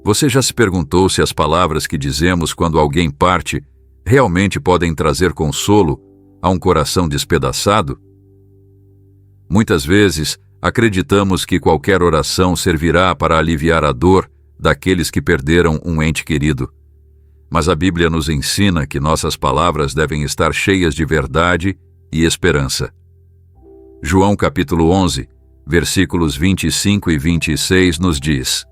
Você já se perguntou se as palavras que dizemos quando alguém parte realmente podem trazer consolo a um coração despedaçado? Muitas vezes, acreditamos que qualquer oração servirá para aliviar a dor daqueles que perderam um ente querido. Mas a Bíblia nos ensina que nossas palavras devem estar cheias de verdade e esperança. João capítulo 11, versículos 25 e 26 nos diz: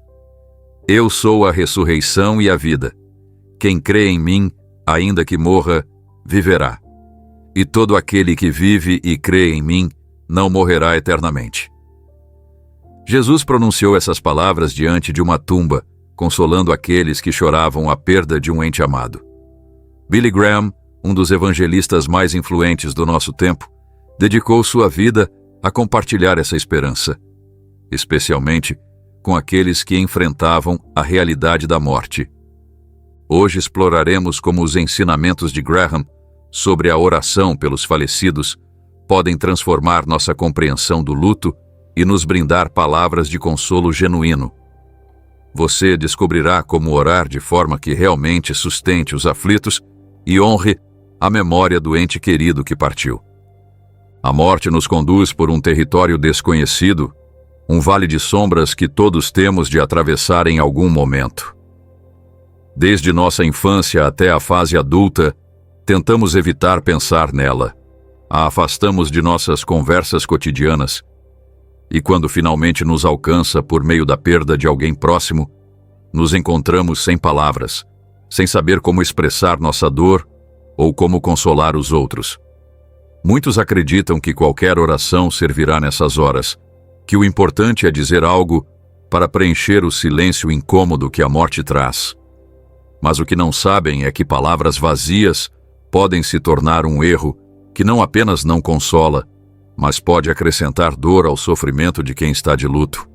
Eu sou a ressurreição e a vida. Quem crê em mim, ainda que morra, viverá. E todo aquele que vive e crê em mim, não morrerá eternamente. Jesus pronunciou essas palavras diante de uma tumba, consolando aqueles que choravam a perda de um ente amado. Billy Graham, um dos evangelistas mais influentes do nosso tempo, dedicou sua vida a compartilhar essa esperança, especialmente com aqueles que enfrentavam a realidade da morte. Hoje exploraremos como os ensinamentos de Graham sobre a oração pelos falecidos podem transformar nossa compreensão do luto e nos brindar palavras de consolo genuíno. Você descobrirá como orar de forma que realmente sustente os aflitos e honre a memória do ente querido que partiu. A morte nos conduz por um território desconhecido, um vale de sombras que todos temos de atravessar em algum momento. Desde nossa infância até a fase adulta, tentamos evitar pensar nela. A afastamos de nossas conversas cotidianas. E quando finalmente nos alcança por meio da perda de alguém próximo, nos encontramos sem palavras, sem saber como expressar nossa dor ou como consolar os outros. Muitos acreditam que qualquer oração servirá nessas horas, que o importante é dizer algo para preencher o silêncio incômodo que a morte traz. Mas o que não sabem é que palavras vazias podem se tornar um erro que não apenas não consola, mas pode acrescentar dor ao sofrimento de quem está de luto.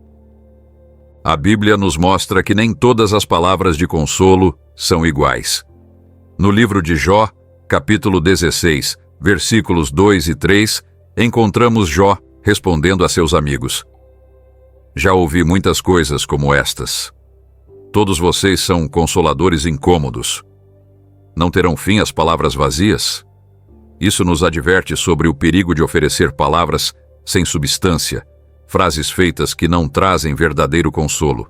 A Bíblia nos mostra que nem todas as palavras de consolo são iguais. No livro de Jó, capítulo 16, versículos 2 e 3, encontramos Jó respondendo a seus amigos: Já ouvi muitas coisas como estas. Todos vocês são consoladores incômodos. Não terão fim as palavras vazias? Isso nos adverte sobre o perigo de oferecer palavras sem substância, frases feitas que não trazem verdadeiro consolo.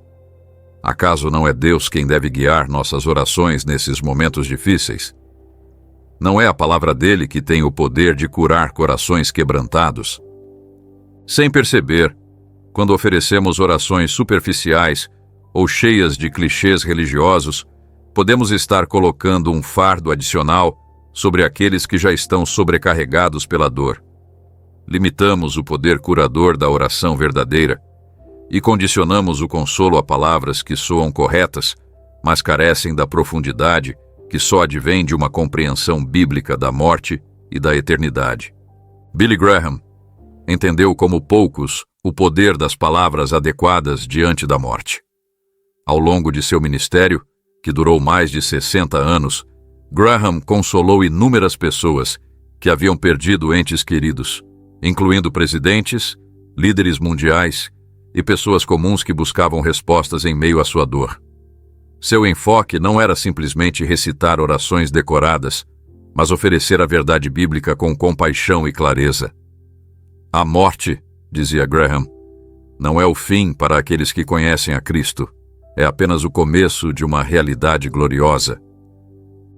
Acaso não é Deus quem deve guiar nossas orações nesses momentos difíceis? Não é a palavra dele que tem o poder de curar corações quebrantados? Sem perceber, quando oferecemos orações superficiais ou cheias de clichês religiosos, podemos estar colocando um fardo adicional sobre aqueles que já estão sobrecarregados pela dor. Limitamos o poder curador da oração verdadeira e condicionamos o consolo a palavras que soam corretas, mas carecem da profundidade que só advém de uma compreensão bíblica da morte e da eternidade. Billy Graham entendeu como poucos o poder das palavras adequadas diante da morte. Ao longo de seu ministério, que durou mais de 60 anos, Graham consolou inúmeras pessoas que haviam perdido entes queridos, incluindo presidentes, líderes mundiais e pessoas comuns que buscavam respostas em meio à sua dor. Seu enfoque não era simplesmente recitar orações decoradas, mas oferecer a verdade bíblica com compaixão e clareza. A morte, dizia Graham, não é o fim para aqueles que conhecem a Cristo, é apenas o começo de uma realidade gloriosa.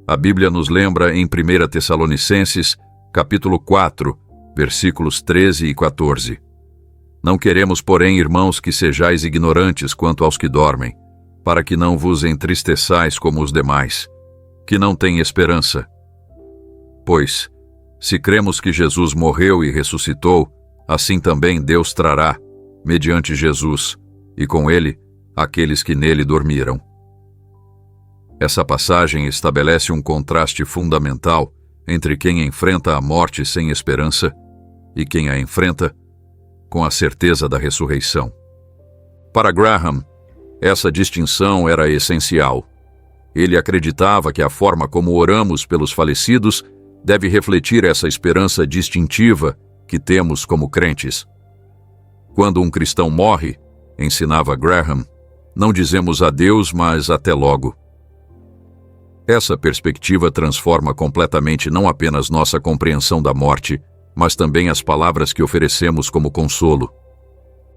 A Bíblia nos lembra em 1 Tessalonicenses, capítulo 4, versículos 13 e 14. Não queremos, porém, irmãos, que sejais ignorantes quanto aos que dormem, para que não vos entristeçais como os demais, que não têm esperança. Pois, se cremos que Jesus morreu e ressuscitou, assim também Deus trará, mediante Jesus, e com ele, aqueles que nele dormiram. Essa passagem estabelece um contraste fundamental entre quem enfrenta a morte sem esperança e quem a enfrenta com a certeza da ressurreição. Para Graham, essa distinção era essencial. Ele acreditava que a forma como oramos pelos falecidos deve refletir essa esperança distintiva que temos como crentes. Quando um cristão morre, ensinava Graham, não dizemos adeus, mas até logo. Essa perspectiva transforma completamente não apenas nossa compreensão da morte, mas também as palavras que oferecemos como consolo.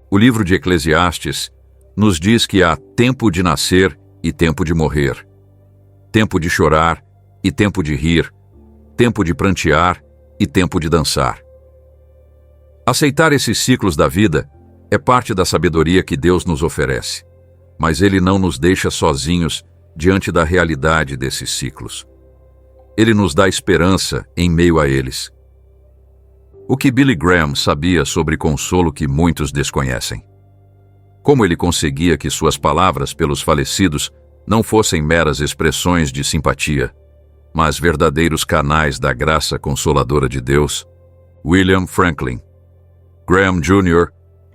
O livro de Eclesiastes nos diz que há tempo de nascer e tempo de morrer, tempo de chorar e tempo de rir, tempo de prantear e tempo de dançar. Aceitar esses ciclos da vida é parte da sabedoria que Deus nos oferece, mas Ele não nos deixa sozinhos diante da realidade desses ciclos. Ele nos dá esperança em meio a eles. O que Billy Graham sabia sobre consolo que muitos desconhecem? Como ele conseguia que suas palavras pelos falecidos não fossem meras expressões de simpatia, mas verdadeiros canais da graça consoladora de Deus? William Franklin. Graham Jr.,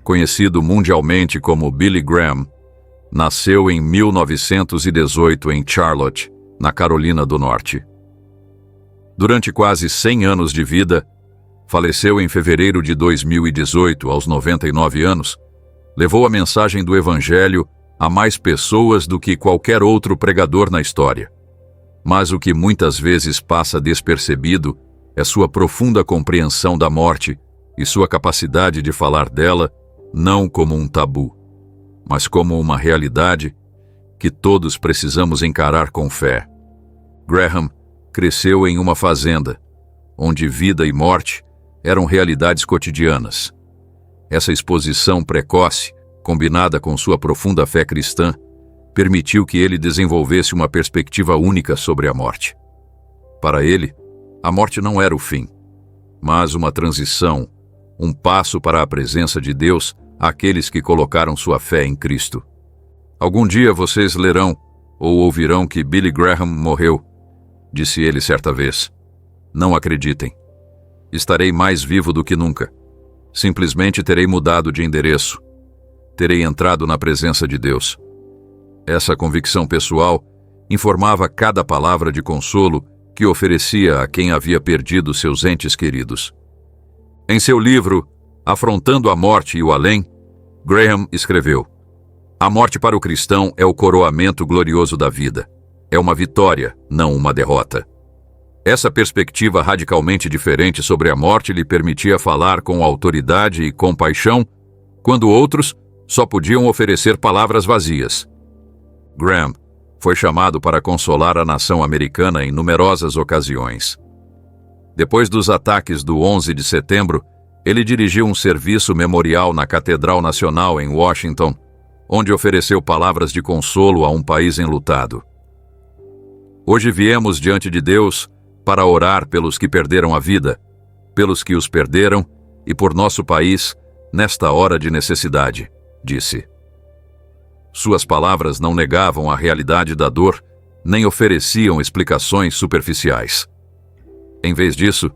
conhecido mundialmente como Billy Graham, nasceu em 1918 em Charlotte, na Carolina do Norte. Durante quase 100 anos de vida, faleceu em fevereiro de 2018, aos 99 anos, levou a mensagem do Evangelho a mais pessoas do que qualquer outro pregador na história. Mas o que muitas vezes passa despercebido é sua profunda compreensão da morte e sua capacidade de falar dela não como um tabu, mas como uma realidade que todos precisamos encarar com fé. Graham cresceu em uma fazenda, onde vida e morte eram realidades cotidianas. Essa exposição precoce, combinada com sua profunda fé cristã, permitiu que ele desenvolvesse uma perspectiva única sobre a morte. Para ele, a morte não era o fim, mas uma transição, um passo para a presença de Deus àqueles que colocaram sua fé em Cristo. Algum dia vocês lerão ou ouvirão que Billy Graham morreu, disse ele certa vez. Não acreditem. Estarei mais vivo do que nunca. Simplesmente terei mudado de endereço. Terei entrado na presença de Deus. Essa convicção pessoal informava cada palavra de consolo que oferecia a quem havia perdido seus entes queridos. Em seu livro, Afrontando a Morte e o Além, Graham escreveu: a morte para o cristão é o coroamento glorioso da vida. É uma vitória, não uma derrota. Essa perspectiva radicalmente diferente sobre a morte lhe permitia falar com autoridade e compaixão, quando outros só podiam oferecer palavras vazias. Graham foi chamado para consolar a nação americana em numerosas ocasiões. Depois dos ataques do 11 de setembro, ele dirigiu um serviço memorial na Catedral Nacional em Washington, onde ofereceu palavras de consolo a um país enlutado. Hoje viemos diante de Deus para orar pelos que perderam a vida, pelos que os perderam e por nosso país nesta hora de necessidade, disse. Suas palavras não negavam a realidade da dor, nem ofereciam explicações superficiais. Em vez disso,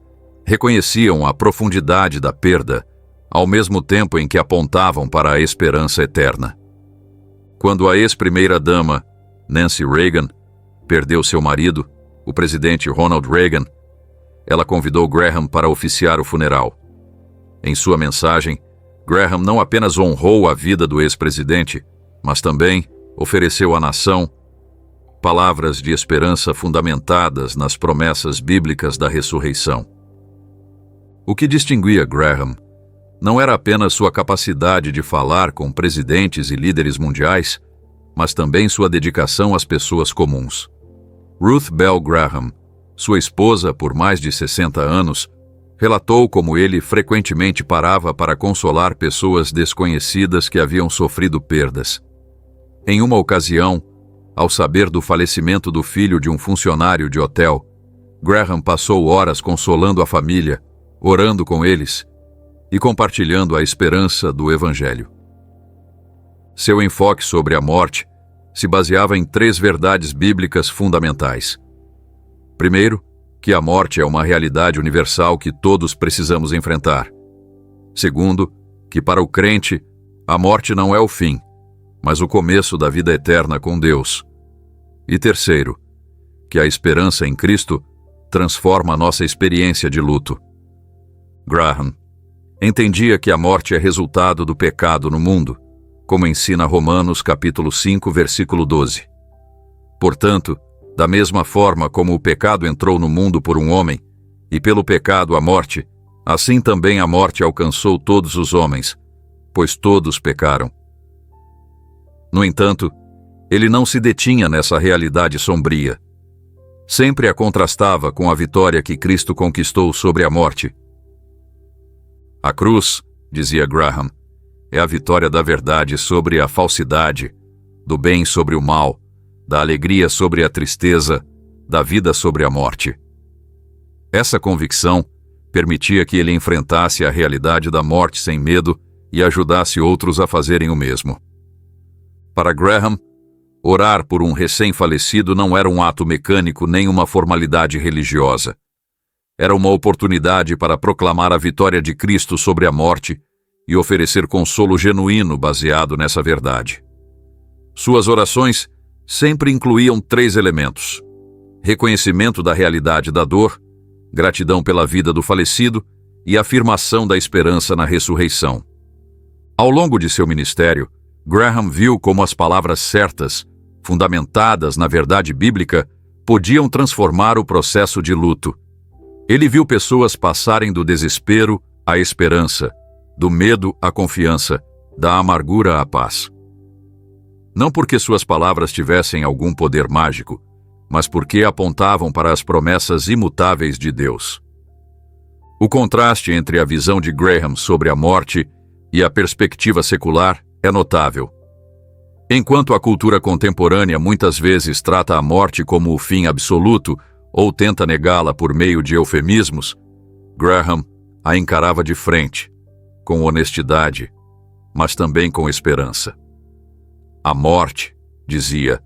reconheciam a profundidade da perda, ao mesmo tempo em que apontavam para a esperança eterna. Quando a ex-primeira-dama, Nancy Reagan, perdeu seu marido, o presidente Ronald Reagan, ela convidou Graham para oficiar o funeral. Em sua mensagem, Graham não apenas honrou a vida do ex-presidente, mas também ofereceu à nação palavras de esperança fundamentadas nas promessas bíblicas da ressurreição. O que distinguia Graham não era apenas sua capacidade de falar com presidentes e líderes mundiais, mas também sua dedicação às pessoas comuns. Ruth Bell Graham, sua esposa por mais de 60 anos, relatou como ele frequentemente parava para consolar pessoas desconhecidas que haviam sofrido perdas. Em uma ocasião, ao saber do falecimento do filho de um funcionário de hotel, Graham passou horas consolando a família, orando com eles e compartilhando a esperança do Evangelho. Seu enfoque sobre a morte se baseava em 3 verdades bíblicas fundamentais. Primeiro, que a morte é uma realidade universal que todos precisamos enfrentar. Segundo, que para o crente, a morte não é o fim, mas o começo da vida eterna com Deus. E terceiro, que a esperança em Cristo transforma a nossa experiência de luto. Graham entendia que a morte é resultado do pecado no mundo, como ensina Romanos capítulo 5, versículo 12. Portanto, da mesma forma como o pecado entrou no mundo por um homem, e pelo pecado a morte, assim também a morte alcançou todos os homens, pois todos pecaram. No entanto, ele não se detinha nessa realidade sombria. Sempre a contrastava com a vitória que Cristo conquistou sobre a morte. A cruz, dizia Graham, é a vitória da verdade sobre a falsidade, do bem sobre o mal, da alegria sobre a tristeza, da vida sobre a morte. Essa convicção permitia que ele enfrentasse a realidade da morte sem medo e ajudasse outros a fazerem o mesmo. Para Graham, orar por um recém-falecido não era um ato mecânico nem uma formalidade religiosa. Era uma oportunidade para proclamar a vitória de Cristo sobre a morte e oferecer consolo genuíno baseado nessa verdade. Suas orações sempre incluíam 3 elementos: reconhecimento da realidade da dor, gratidão pela vida do falecido e afirmação da esperança na ressurreição. Ao longo de seu ministério, Graham viu como as palavras certas, fundamentadas na verdade bíblica, podiam transformar o processo de luto. Ele viu pessoas passarem do desespero à esperança, do medo à confiança, da amargura à paz. Não porque suas palavras tivessem algum poder mágico, mas porque apontavam para as promessas imutáveis de Deus. O contraste entre a visão de Graham sobre a morte e a perspectiva secular é notável. Enquanto a cultura contemporânea muitas vezes trata a morte como o fim absoluto ou tenta negá-la por meio de eufemismos, Graham a encarava de frente, com honestidade, mas também com esperança. A morte, dizia,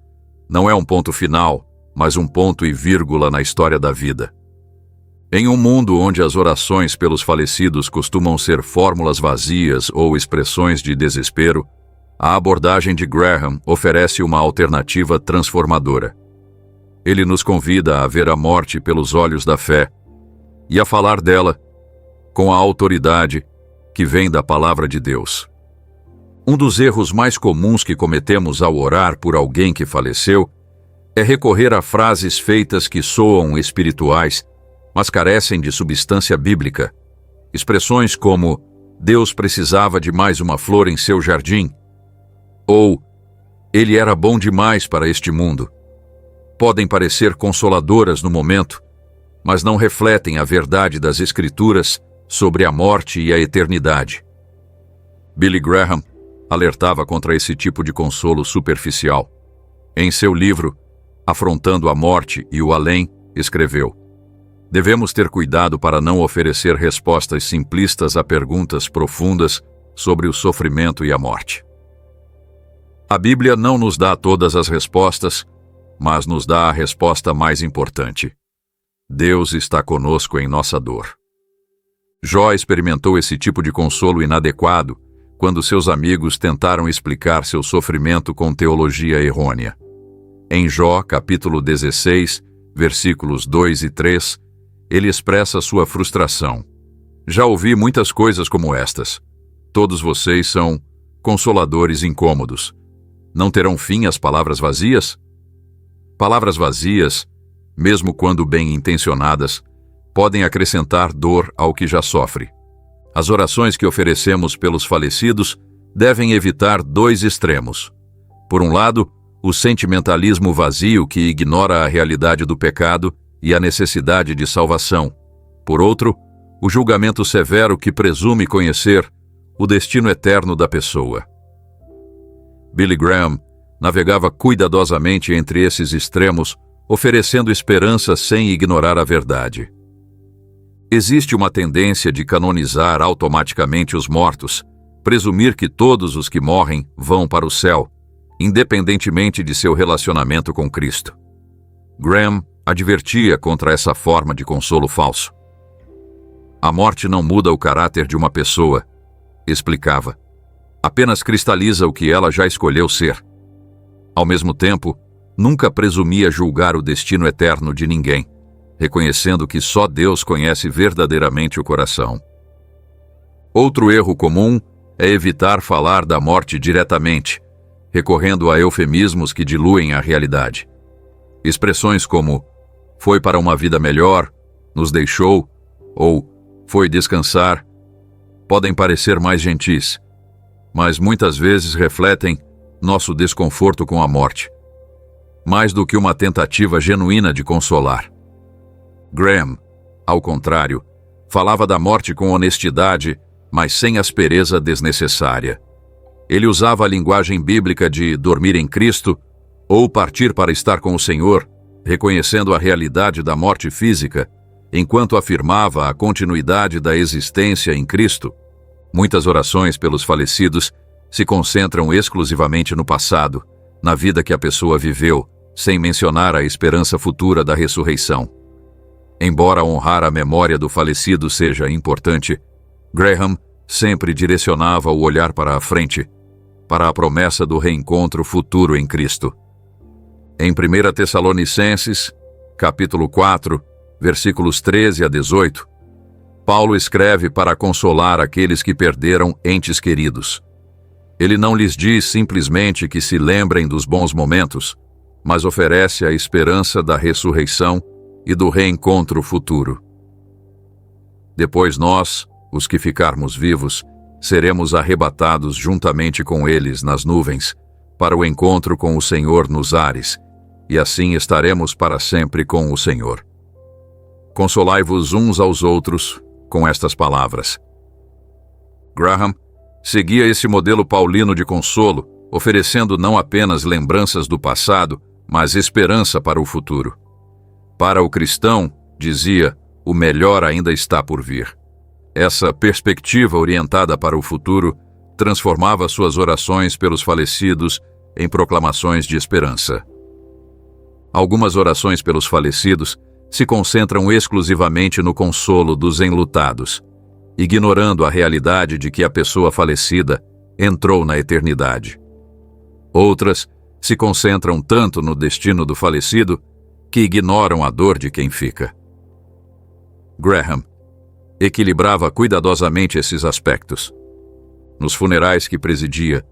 não é um ponto final, mas um ponto e vírgula na história da vida. Em um mundo onde as orações pelos falecidos costumam ser fórmulas vazias ou expressões de desespero, a abordagem de Graham oferece uma alternativa transformadora. Ele nos convida a ver a morte pelos olhos da fé e a falar dela com a autoridade que vem da palavra de Deus. Um dos erros mais comuns que cometemos ao orar por alguém que faleceu é recorrer a frases feitas que soam espirituais, mas carecem de substância bíblica. Expressões como "Deus precisava de mais uma flor em seu jardim" ou "Ele era bom demais para este mundo" podem parecer consoladoras no momento, mas não refletem a verdade das Escrituras sobre a morte e a eternidade. Billy Graham alertava contra esse tipo de consolo superficial. Em seu livro, Afrontando a Morte e o Além, escreveu: devemos ter cuidado para não oferecer respostas simplistas a perguntas profundas sobre o sofrimento e a morte. A Bíblia não nos dá todas as respostas, mas nos dá a resposta mais importante. Deus está conosco em nossa dor. Jó experimentou esse tipo de consolo inadequado quando seus amigos tentaram explicar seu sofrimento com teologia errônea. Em Jó, capítulo 16, versículos 2 e 3, ele expressa sua frustração. Já ouvi muitas coisas como estas. Todos vocês são consoladores incômodos. Não terão fim as palavras vazias? Palavras vazias, mesmo quando bem intencionadas, podem acrescentar dor ao que já sofre. As orações que oferecemos pelos falecidos devem evitar 2 extremos. Por um lado, o sentimentalismo vazio que ignora a realidade do pecado e a necessidade de salvação. Por outro, o julgamento severo que presume conhecer o destino eterno da pessoa. Billy Graham navegava cuidadosamente entre esses extremos, oferecendo esperança sem ignorar a verdade. Existe uma tendência de canonizar automaticamente os mortos, presumir que todos os que morrem vão para o céu, independentemente de seu relacionamento com Cristo. Graham advertia contra essa forma de consolo falso. A morte não muda o caráter de uma pessoa, explicava. Apenas cristaliza o que ela já escolheu ser. Ao mesmo tempo, nunca presumia julgar o destino eterno de ninguém, reconhecendo que só Deus conhece verdadeiramente o coração. Outro erro comum é evitar falar da morte diretamente, recorrendo a eufemismos que diluem a realidade. Expressões como "foi para uma vida melhor", "nos deixou" ou "foi descansar" podem parecer mais gentis, mas muitas vezes refletem nosso desconforto com a morte, mais do que uma tentativa genuína de consolar. Graham, ao contrário, falava da morte com honestidade, mas sem aspereza desnecessária. Ele usava a linguagem bíblica de dormir em Cristo ou partir para estar com o Senhor, reconhecendo a realidade da morte física, enquanto afirmava a continuidade da existência em Cristo. Muitas orações pelos falecidos se concentram exclusivamente no passado, na vida que a pessoa viveu, sem mencionar a esperança futura da ressurreição. Embora honrar a memória do falecido seja importante, Graham sempre direcionava o olhar para a frente, para a promessa do reencontro futuro em Cristo. Em 1 Tessalonicenses, capítulo 4, versículos 13 a 18, Paulo escreve para consolar aqueles que perderam entes queridos. Ele não lhes diz simplesmente que se lembrem dos bons momentos, mas oferece a esperança da ressurreição e do reencontro futuro. Depois nós, os que ficarmos vivos, seremos arrebatados juntamente com eles nas nuvens, para o encontro com o Senhor nos ares, e assim estaremos para sempre com o Senhor. Consolai-vos uns aos outros com estas palavras. Graham seguia esse modelo paulino de consolo, oferecendo não apenas lembranças do passado, mas esperança para o futuro. Para o cristão, dizia, o melhor ainda está por vir. Essa perspectiva orientada para o futuro transformava suas orações pelos falecidos em proclamações de esperança. Algumas orações pelos falecidos se concentram exclusivamente no consolo dos enlutados, ignorando a realidade de que a pessoa falecida entrou na eternidade. Outras se concentram tanto no destino do falecido que ignoram a dor de quem fica. Graham equilibrava cuidadosamente esses aspectos. Nos funerais que presidia,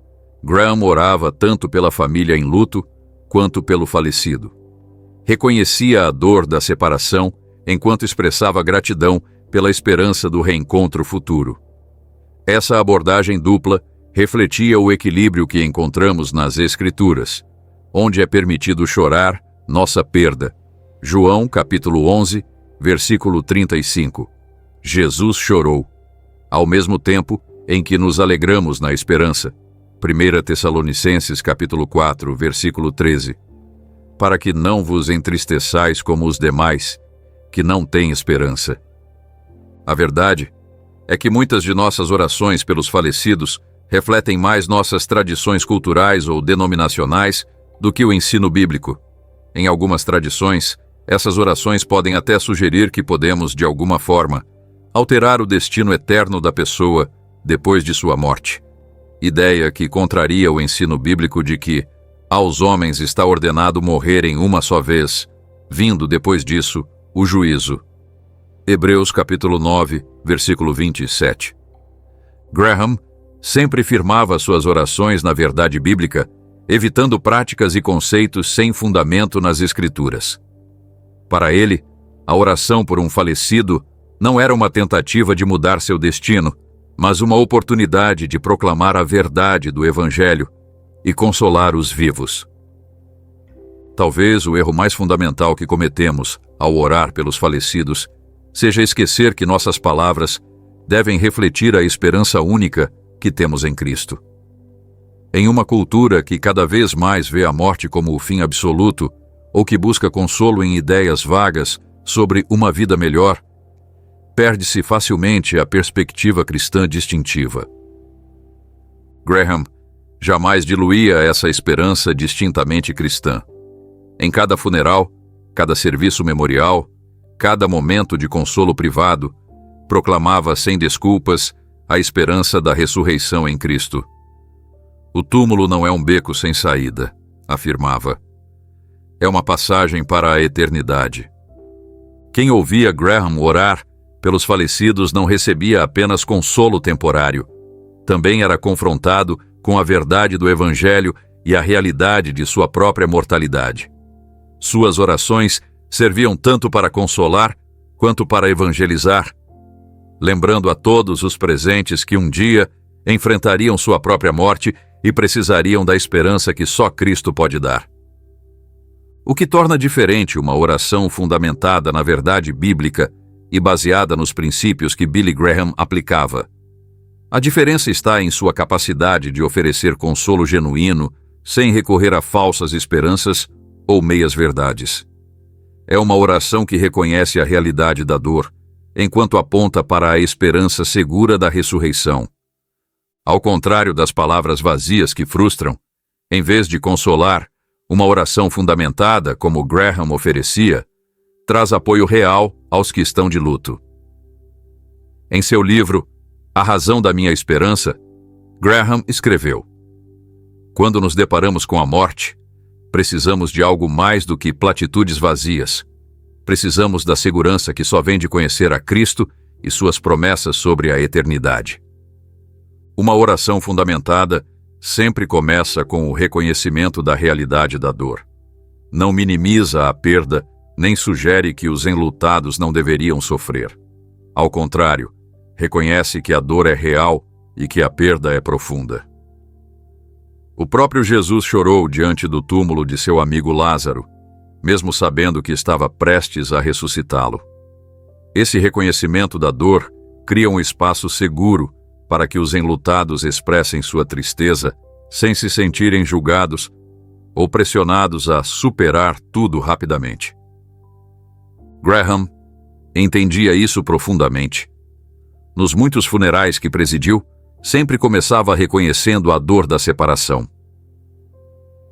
Graham orava tanto pela família em luto quanto pelo falecido. Reconhecia a dor da separação enquanto expressava gratidão pela esperança do reencontro futuro. Essa abordagem dupla refletia o equilíbrio que encontramos nas Escrituras, onde é permitido chorar nossa perda. João, capítulo 11, versículo 35. Jesus chorou, ao mesmo tempo em que nos alegramos na esperança. 1 Tessalonicenses, capítulo 4, versículo 13. Para que não vos entristeçais como os demais, que não têm esperança. A verdade é que muitas de nossas orações pelos falecidos refletem mais nossas tradições culturais ou denominacionais do que o ensino bíblico. Em algumas tradições, essas orações podem até sugerir que podemos, de alguma forma, alterar o destino eterno da pessoa depois de sua morte. Ideia que contraria o ensino bíblico de que aos homens está ordenado morrerem uma só vez, vindo depois disso o juízo. Hebreus capítulo 9, versículo 27. Graham sempre firmava suas orações na verdade bíblica, evitando práticas e conceitos sem fundamento nas Escrituras. Para ele, a oração por um falecido não era uma tentativa de mudar seu destino, mas uma oportunidade de proclamar a verdade do Evangelho e consolar os vivos. Talvez o erro mais fundamental que cometemos ao orar pelos falecidos seja esquecer que nossas palavras devem refletir a esperança única que temos em Cristo. Em uma cultura que cada vez mais vê a morte como o fim absoluto ou que busca consolo em ideias vagas sobre uma vida melhor, perde-se facilmente a perspectiva cristã distintiva. Graham jamais diluía essa esperança distintamente cristã. Em cada funeral, cada serviço memorial, cada momento de consolo privado, proclamava sem desculpas a esperança da ressurreição em Cristo. O túmulo não é um beco sem saída, afirmava. É uma passagem para a eternidade. Quem ouvia Graham orar pelos falecidos não recebia apenas consolo temporário, também era confrontado com a verdade do Evangelho e a realidade de sua própria mortalidade. Suas orações serviam tanto para consolar quanto para evangelizar, lembrando a todos os presentes que um dia enfrentariam sua própria morte e precisariam da esperança que só Cristo pode dar. O que torna diferente uma oração fundamentada na verdade bíblica e baseada nos princípios que Billy Graham aplicava. A diferença está em sua capacidade de oferecer consolo genuíno sem recorrer a falsas esperanças ou meias-verdades. É uma oração que reconhece a realidade da dor, enquanto aponta para a esperança segura da ressurreição. Ao contrário das palavras vazias que frustram, em vez de consolar, uma oração fundamentada, como Graham oferecia, traz apoio real aos que estão de luto. Em seu livro, A Razão da Minha Esperança, Graham escreveu: quando nos deparamos com a morte, precisamos de algo mais do que platitudes vazias. Precisamos da segurança que só vem de conhecer a Cristo e suas promessas sobre a eternidade. Uma oração fundamentada sempre começa com o reconhecimento da realidade da dor. Não minimiza a perda, nem sugere que os enlutados não deveriam sofrer. Ao contrário, reconhece que a dor é real e que a perda é profunda. O próprio Jesus chorou diante do túmulo de seu amigo Lázaro, mesmo sabendo que estava prestes a ressuscitá-lo. Esse reconhecimento da dor cria um espaço seguro para que os enlutados expressem sua tristeza sem se sentirem julgados ou pressionados a superar tudo rapidamente. Graham entendia isso profundamente. Nos muitos funerais que presidiu, sempre começava reconhecendo a dor da separação.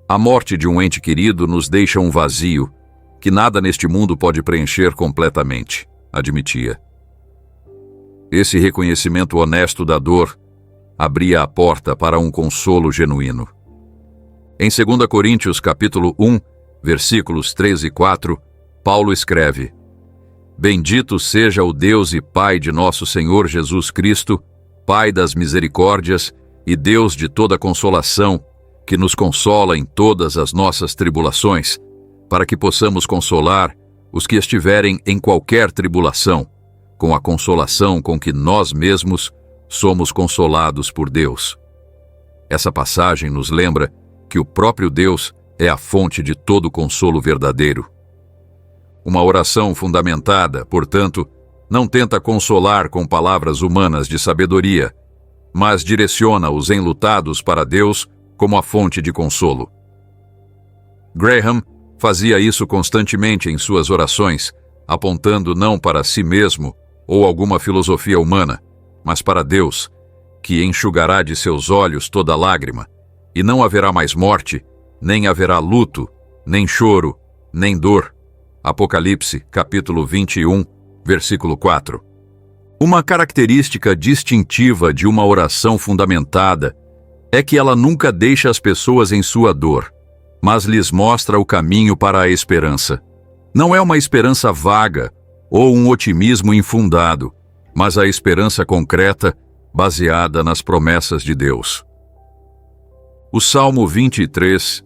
A morte de um ente querido nos deixa um vazio que nada neste mundo pode preencher completamente, admitia. Esse reconhecimento honesto da dor abria a porta para um consolo genuíno. Em 2 Coríntios capítulo 1, versículos 3 e 4, Paulo escreve: Bendito seja o Deus e Pai de nosso Senhor Jesus Cristo, Pai das misericórdias e Deus de toda consolação, que nos consola em todas as nossas tribulações, para que possamos consolar os que estiverem em qualquer tribulação, com a consolação com que nós mesmos somos consolados por Deus. Essa passagem nos lembra que o próprio Deus é a fonte de todo consolo verdadeiro. Uma oração fundamentada, portanto, não tenta consolar com palavras humanas de sabedoria, mas direciona os enlutados para Deus como a fonte de consolo. Graham fazia isso constantemente em suas orações, apontando não para si mesmo ou alguma filosofia humana, mas para Deus, que enxugará de seus olhos toda lágrima, e não haverá mais morte, nem haverá luto, nem choro, nem dor. Apocalipse, capítulo 21, versículo 4. Uma característica distintiva de uma oração fundamentada é que ela nunca deixa as pessoas em sua dor, mas lhes mostra o caminho para a esperança. Não é uma esperança vaga ou um otimismo infundado, mas a esperança concreta baseada nas promessas de Deus. O Salmo 23,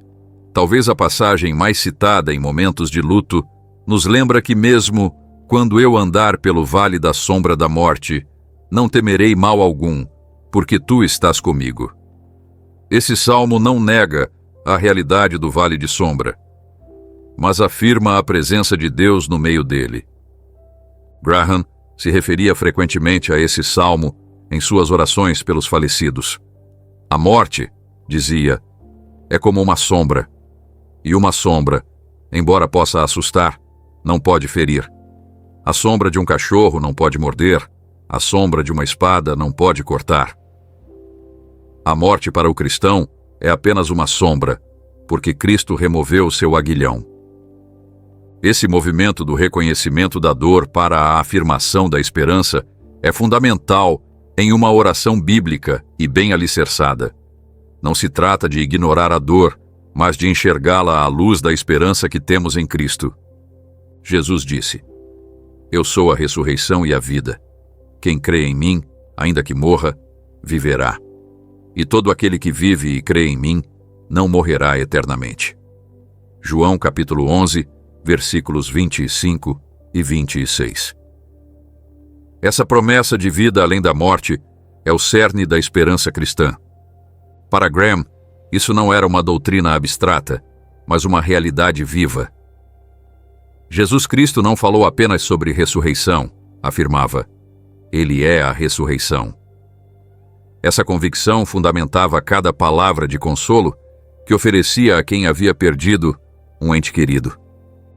talvez a passagem mais citada em momentos de luto, nos lembra que mesmo quando eu andar pelo vale da sombra da morte, não temerei mal algum, porque tu estás comigo. Esse salmo não nega a realidade do vale de sombra, mas afirma a presença de Deus no meio dele. Graham se referia frequentemente a esse salmo em suas orações pelos falecidos. A morte, dizia, é como uma sombra, e uma sombra, embora possa assustar, não pode ferir. A sombra de um cachorro não pode morder, a sombra de uma espada não pode cortar. A morte para o cristão é apenas uma sombra, porque Cristo removeu seu aguilhão. Esse movimento do reconhecimento da dor para a afirmação da esperança é fundamental em uma oração bíblica e bem alicerçada. Não se trata de ignorar a dor, mas de enxergá-la à luz da esperança que temos em Cristo. Jesus disse: Eu sou a ressurreição e a vida. Quem crê em mim, ainda que morra, viverá. e todo aquele que vive e crê em mim não morrerá eternamente. João capítulo 11, versículos 25 e 26. Essa promessa de vida além da morte é o cerne da esperança cristã. Para Graham, isso não era uma doutrina abstrata, mas uma realidade viva. Jesus Cristo não falou apenas sobre ressurreição, afirmava. Ele é a ressurreição. Essa convicção fundamentava cada palavra de consolo que oferecia a quem havia perdido um ente querido.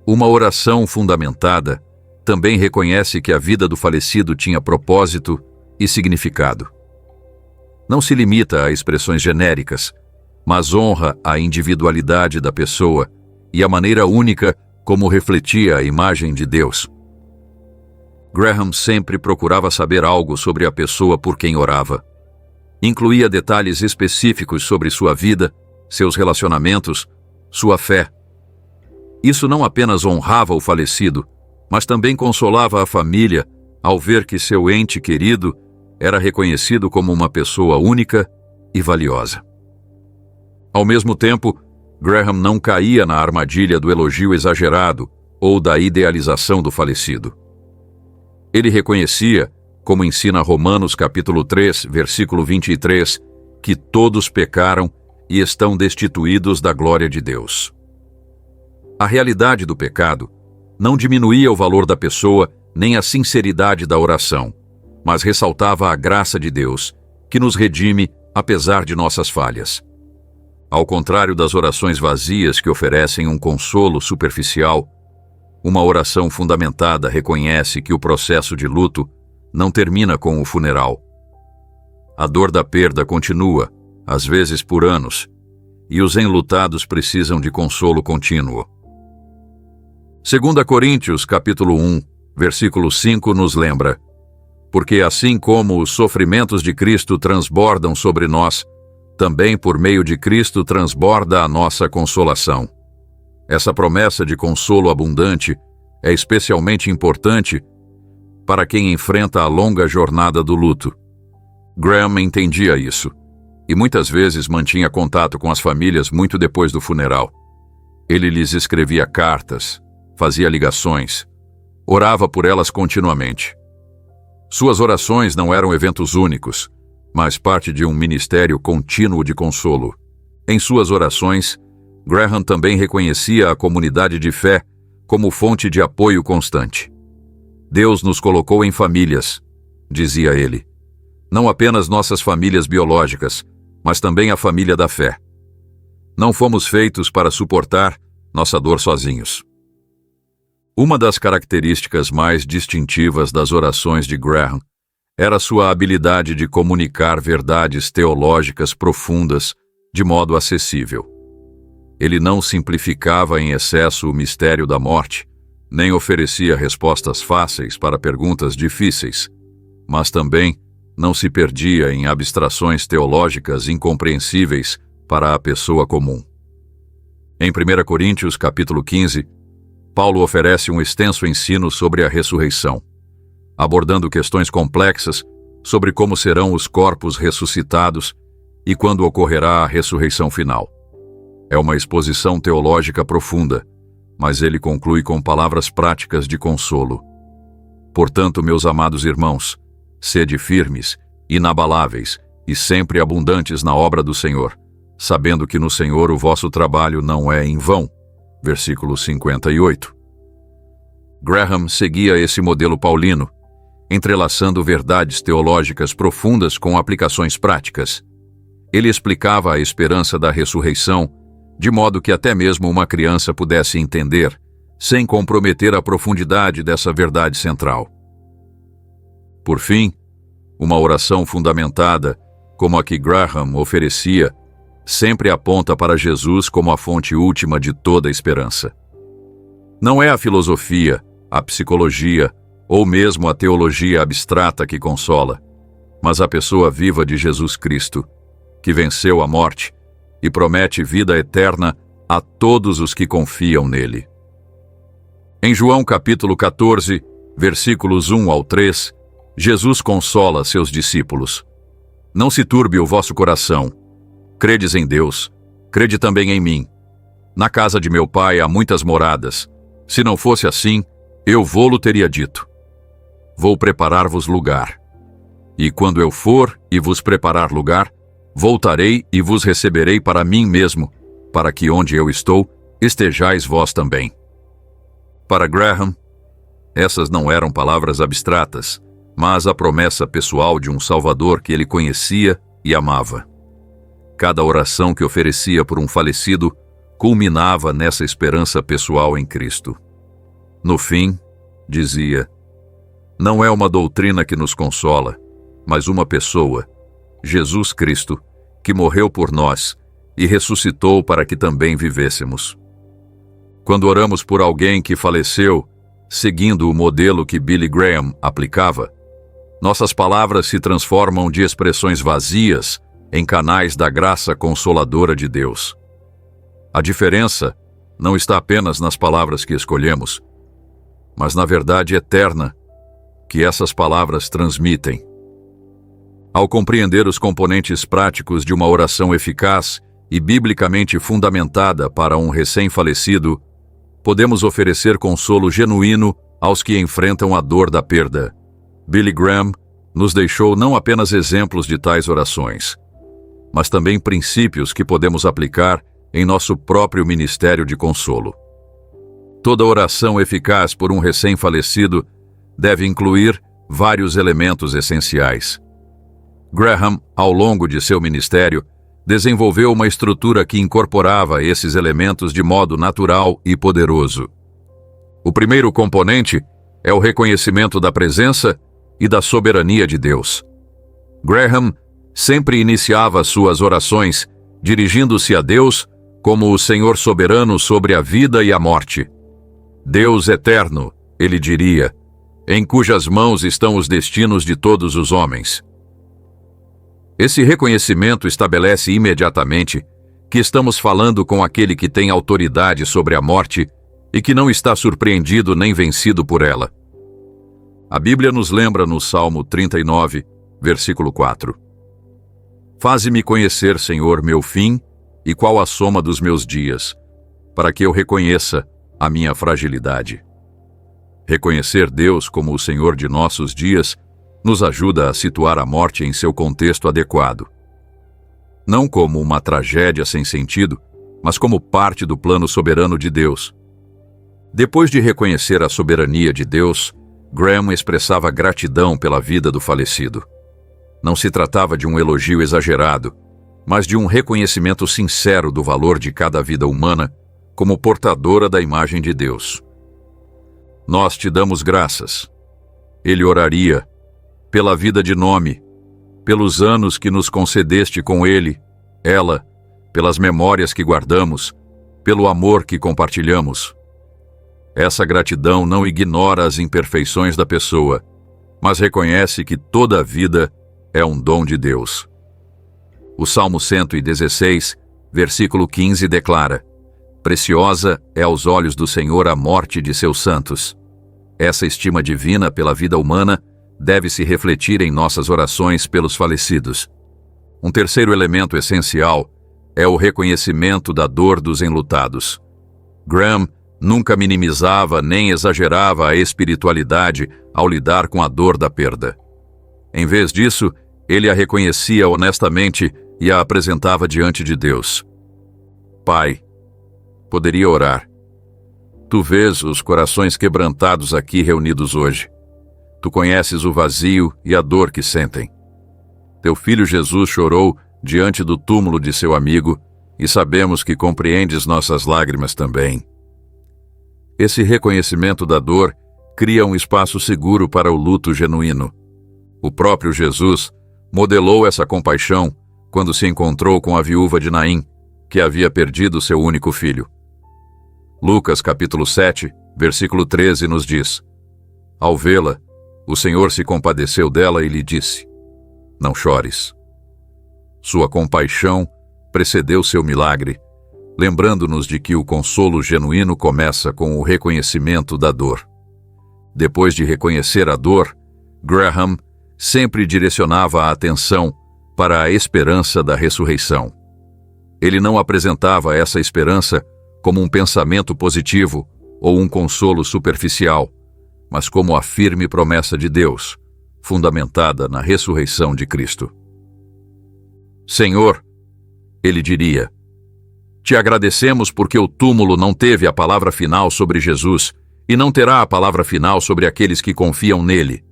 Uma oração fundamentada também reconhece que a vida do falecido tinha propósito e significado. Não se limita a expressões genéricas, mas honra a individualidade da pessoa e a maneira única como refletia a imagem de Deus. Graham sempre procurava saber algo sobre a pessoa por quem orava. Incluía detalhes específicos sobre sua vida, seus relacionamentos, sua fé. Isso não apenas honrava o falecido, mas também consolava a família ao ver que seu ente querido era reconhecido como uma pessoa única e valiosa. Ao mesmo tempo, Graham não caía na armadilha do elogio exagerado ou da idealização do falecido. Ele reconhecia, como ensina Romanos capítulo 3, versículo 23, que todos pecaram e estão destituídos da glória de Deus. A realidade do pecado não diminuía o valor da pessoa nem a sinceridade da oração, mas ressaltava a graça de Deus, que nos redime apesar de nossas falhas. Ao contrário das orações vazias que oferecem um consolo superficial, uma oração fundamentada reconhece que o processo de luto não termina com o funeral. A dor da perda continua, às vezes por anos, e os enlutados precisam de consolo contínuo. 2 Coríntios capítulo 1, versículo 5 nos lembra: porque assim como os sofrimentos de Cristo transbordam sobre nós, também por meio de Cristo transborda a nossa consolação. Essa promessa de consolo abundante é especialmente importante para quem enfrenta a longa jornada do luto. Graham entendia isso, e muitas vezes mantinha contato com as famílias muito depois do funeral. Ele lhes escrevia cartas, fazia ligações, orava por elas continuamente. Suas orações não eram eventos únicos, mas parte de um ministério contínuo de consolo. Em suas orações, Graham também reconhecia a comunidade de fé como fonte de apoio constante. Deus nos colocou em famílias, dizia ele. Não apenas nossas famílias biológicas, mas também a família da fé. Não fomos feitos para suportar nossa dor sozinhos. Uma das características mais distintivas das orações de Graham era sua habilidade de comunicar verdades teológicas profundas de modo acessível. Ele não simplificava em excesso o mistério da morte, nem oferecia respostas fáceis para perguntas difíceis, mas também não se perdia em abstrações teológicas incompreensíveis para a pessoa comum. Em 1 Coríntios capítulo 15, Paulo oferece um extenso ensino sobre a ressurreição, abordando questões complexas sobre como serão os corpos ressuscitados e quando ocorrerá a ressurreição final. É uma exposição teológica profunda, mas ele conclui com palavras práticas de consolo. Portanto, meus amados irmãos, sede firmes, inabaláveis e sempre abundantes na obra do Senhor, sabendo que no Senhor o vosso trabalho não é em vão. Versículo 58. Graham seguia esse modelo paulino, entrelaçando verdades teológicas profundas com aplicações práticas. Ele explicava a esperança da ressurreição, de modo que até mesmo uma criança pudesse entender, sem comprometer a profundidade dessa verdade central. Por fim, uma oração fundamentada, como a que Graham oferecia, sempre aponta para Jesus como a fonte última de toda esperança. Não é a filosofia, a psicologia ou mesmo a teologia abstrata que consola, mas a pessoa viva de Jesus Cristo, que venceu a morte e promete vida eterna a todos os que confiam nele. Em João capítulo 14, versículos 1 ao 3, Jesus consola seus discípulos. Não se turbe o vosso coração. Credes em Deus, crede também em mim. Na casa de meu pai há muitas moradas. Se não fosse assim, eu vô-lo teria dito. Vou preparar-vos lugar. E quando eu for e vos preparar lugar, voltarei e vos receberei para mim mesmo, para que onde eu estou, estejais vós também. Para Graham, essas não eram palavras abstratas, mas a promessa pessoal de um Salvador que ele conhecia e amava. Cada oração que oferecia por um falecido culminava nessa esperança pessoal em Cristo. No fim, dizia, não é uma doutrina que nos consola, mas uma pessoa, Jesus Cristo, que morreu por nós e ressuscitou para que também vivêssemos. Quando oramos por alguém que faleceu, seguindo o modelo que Billy Graham aplicava, nossas palavras se transformam de expressões vazias em canais da graça consoladora de Deus. A diferença não está apenas nas palavras que escolhemos, mas na verdade eterna que essas palavras transmitem. Ao compreender os componentes práticos de uma oração eficaz e biblicamente fundamentada para um recém-falecido, podemos oferecer consolo genuíno aos que enfrentam a dor da perda. Billy Graham nos deixou não apenas exemplos de tais orações, mas também princípios que podemos aplicar em nosso próprio ministério de consolo. Toda oração eficaz por um recém-falecido deve incluir vários elementos essenciais. Graham, ao longo de seu ministério, desenvolveu uma estrutura que incorporava esses elementos de modo natural e poderoso. O primeiro componente é o reconhecimento da presença e da soberania de Deus. Graham sempre iniciava suas orações dirigindo-se a Deus como o Senhor soberano sobre a vida e a morte. Deus eterno, ele diria, em cujas mãos estão os destinos de todos os homens. Esse reconhecimento estabelece imediatamente que estamos falando com aquele que tem autoridade sobre a morte e que não está surpreendido nem vencido por ela. A Bíblia nos lembra no Salmo 39, versículo 4. Faze-me conhecer, Senhor, meu fim e qual a soma dos meus dias, para que eu reconheça a minha fragilidade. Reconhecer Deus como o Senhor de nossos dias nos ajuda a situar a morte em seu contexto adequado. Não como uma tragédia sem sentido, mas como parte do plano soberano de Deus. Depois de reconhecer a soberania de Deus, Graham expressava gratidão pela vida do falecido. Não se tratava de um elogio exagerado, mas de um reconhecimento sincero do valor de cada vida humana como portadora da imagem de Deus. Nós te damos graças. Ele oraria pela vida de nome, pelos anos que nos concedeste com ele, ela, pelas memórias que guardamos, pelo amor que compartilhamos. Essa gratidão não ignora as imperfeições da pessoa, mas reconhece que toda a vida é um dom de Deus. O Salmo 116, versículo 15 declara: Preciosa é aos olhos do Senhor a morte de seus santos. Essa estima divina pela vida humana deve se refletir em nossas orações pelos falecidos. Um terceiro elemento essencial é o reconhecimento da dor dos enlutados. Graham nunca minimizava nem exagerava a espiritualidade ao lidar com a dor da perda. Em vez disso, ele a reconhecia honestamente e a apresentava diante de Deus. Pai, poderia orar. Tu vês os corações quebrantados aqui reunidos hoje. Tu conheces o vazio e a dor que sentem. Teu filho Jesus chorou diante do túmulo de seu amigo e sabemos que compreendes nossas lágrimas também. Esse reconhecimento da dor cria um espaço seguro para o luto genuíno. O próprio Jesus modelou essa compaixão quando se encontrou com a viúva de Naim, que havia perdido seu único filho. Lucas capítulo 7, versículo 13 nos diz: Ao vê-la, o Senhor se compadeceu dela e lhe disse: Não chores. Sua compaixão precedeu seu milagre, lembrando-nos de que o consolo genuíno começa com o reconhecimento da dor. Depois de reconhecer a dor, Graham sempre direcionava a atenção para a esperança da ressurreição. Ele não apresentava essa esperança como um pensamento positivo ou um consolo superficial, mas como a firme promessa de Deus, fundamentada na ressurreição de Cristo. Senhor, ele diria, te agradecemos porque o túmulo não teve a palavra final sobre Jesus e não terá a palavra final sobre aqueles que confiam nele.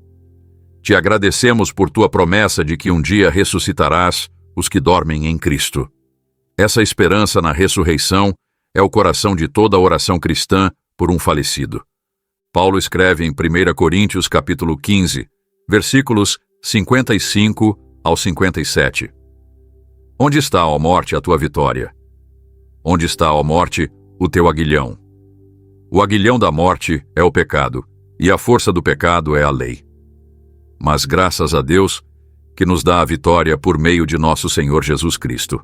Te agradecemos por tua promessa de que um dia ressuscitarás os que dormem em Cristo. Essa esperança na ressurreição é o coração de toda oração cristã por um falecido. Paulo escreve em 1 Coríntios capítulo 15, versículos 55 ao 57. Onde está, ó morte, a tua vitória? Onde está, ó morte, o teu aguilhão? O aguilhão da morte é o pecado, e a força do pecado é a lei. Mas graças a Deus, que nos dá a vitória por meio de nosso Senhor Jesus Cristo.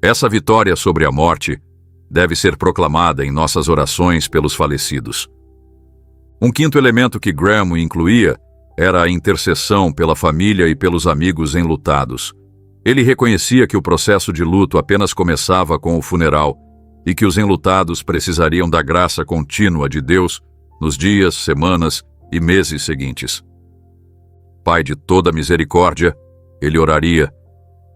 Essa vitória sobre a morte deve ser proclamada em nossas orações pelos falecidos. Um quinto elemento que Graham incluía era a intercessão pela família e pelos amigos enlutados. Ele reconhecia que o processo de luto apenas começava com o funeral e que os enlutados precisariam da graça contínua de Deus nos dias, semanas e meses seguintes. Pai de toda misericórdia, ele oraria,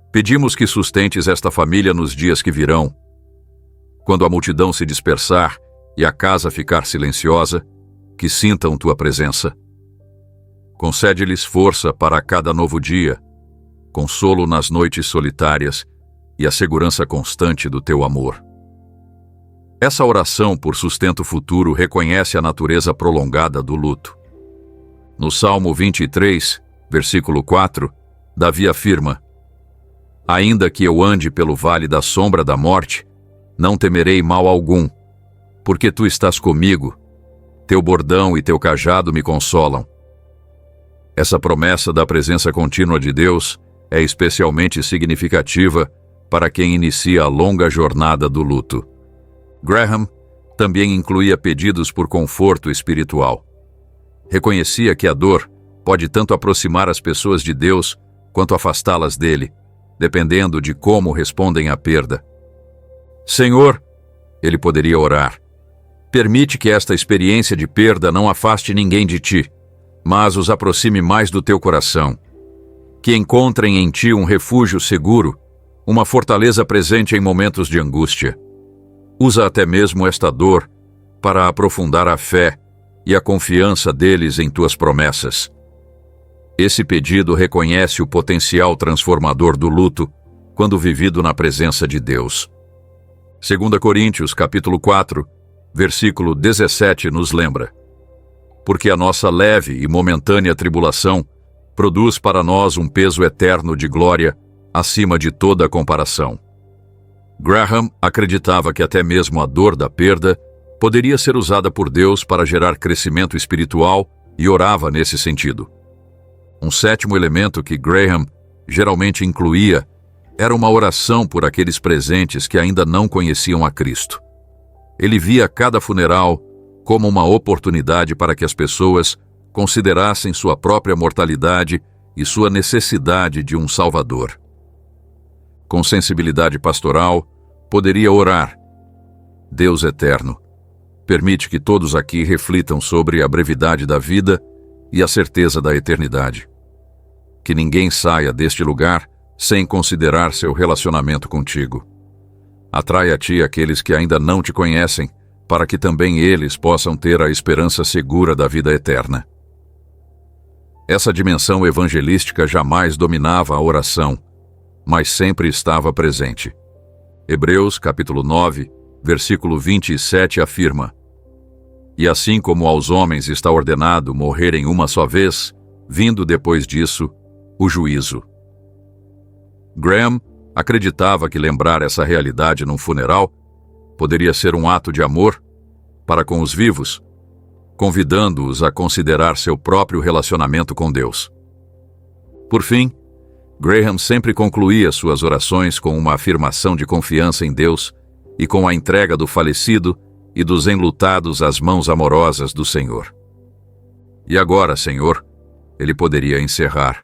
pedimos que sustentes esta família nos dias que virão. Quando a multidão se dispersar e a casa ficar silenciosa, que sintam tua presença. Concede-lhes força para cada novo dia, consolo nas noites solitárias e a segurança constante do teu amor. Essa oração por sustento futuro reconhece a natureza prolongada do luto. No Salmo 23, versículo 4, Davi afirma, ainda que eu ande pelo vale da sombra da morte, não temerei mal algum, porque tu estás comigo, teu bordão e teu cajado me consolam. Essa promessa da presença contínua de Deus é especialmente significativa para quem inicia a longa jornada do luto. Graham também incluía pedidos por conforto espiritual. Reconhecia que a dor pode tanto aproximar as pessoas de Deus quanto afastá-las dele, dependendo de como respondem à perda. Senhor, ele poderia orar, permite que esta experiência de perda não afaste ninguém de ti, mas os aproxime mais do teu coração. Que encontrem em ti um refúgio seguro, uma fortaleza presente em momentos de angústia. Usa até mesmo esta dor para aprofundar a fé e a confiança deles em tuas promessas. Esse pedido reconhece o potencial transformador do luto quando vivido na presença de Deus. 2 Coríntios, capítulo 4, versículo 17 nos lembra: porque a nossa leve e momentânea tribulação produz para nós um peso eterno de glória acima de toda comparação. Graham acreditava que até mesmo a dor da perda poderia ser usada por Deus para gerar crescimento espiritual e orava nesse sentido. Um sétimo elemento que Graham geralmente incluía era uma oração por aqueles presentes que ainda não conheciam a Cristo. Ele via cada funeral como uma oportunidade para que as pessoas considerassem sua própria mortalidade e sua necessidade de um Salvador. Com sensibilidade pastoral, poderia orar: Deus eterno, permite que todos aqui reflitam sobre a brevidade da vida e a certeza da eternidade. Que ninguém saia deste lugar sem considerar seu relacionamento contigo. Atrai a ti aqueles que ainda não te conhecem, para que também eles possam ter a esperança segura da vida eterna. Essa dimensão evangelística jamais dominava a oração, mas sempre estava presente. Hebreus, capítulo 9, versículo 27 afirma: e assim como aos homens está ordenado morrerem uma só vez, vindo depois disso o juízo. Graham acreditava que lembrar essa realidade num funeral poderia ser um ato de amor para com os vivos, convidando-os a considerar seu próprio relacionamento com Deus. Por fim, Graham sempre concluía suas orações com uma afirmação de confiança em Deus e com a entrega do falecido e dos enlutados às mãos amorosas do Senhor. E agora, Senhor, ele poderia encerrar: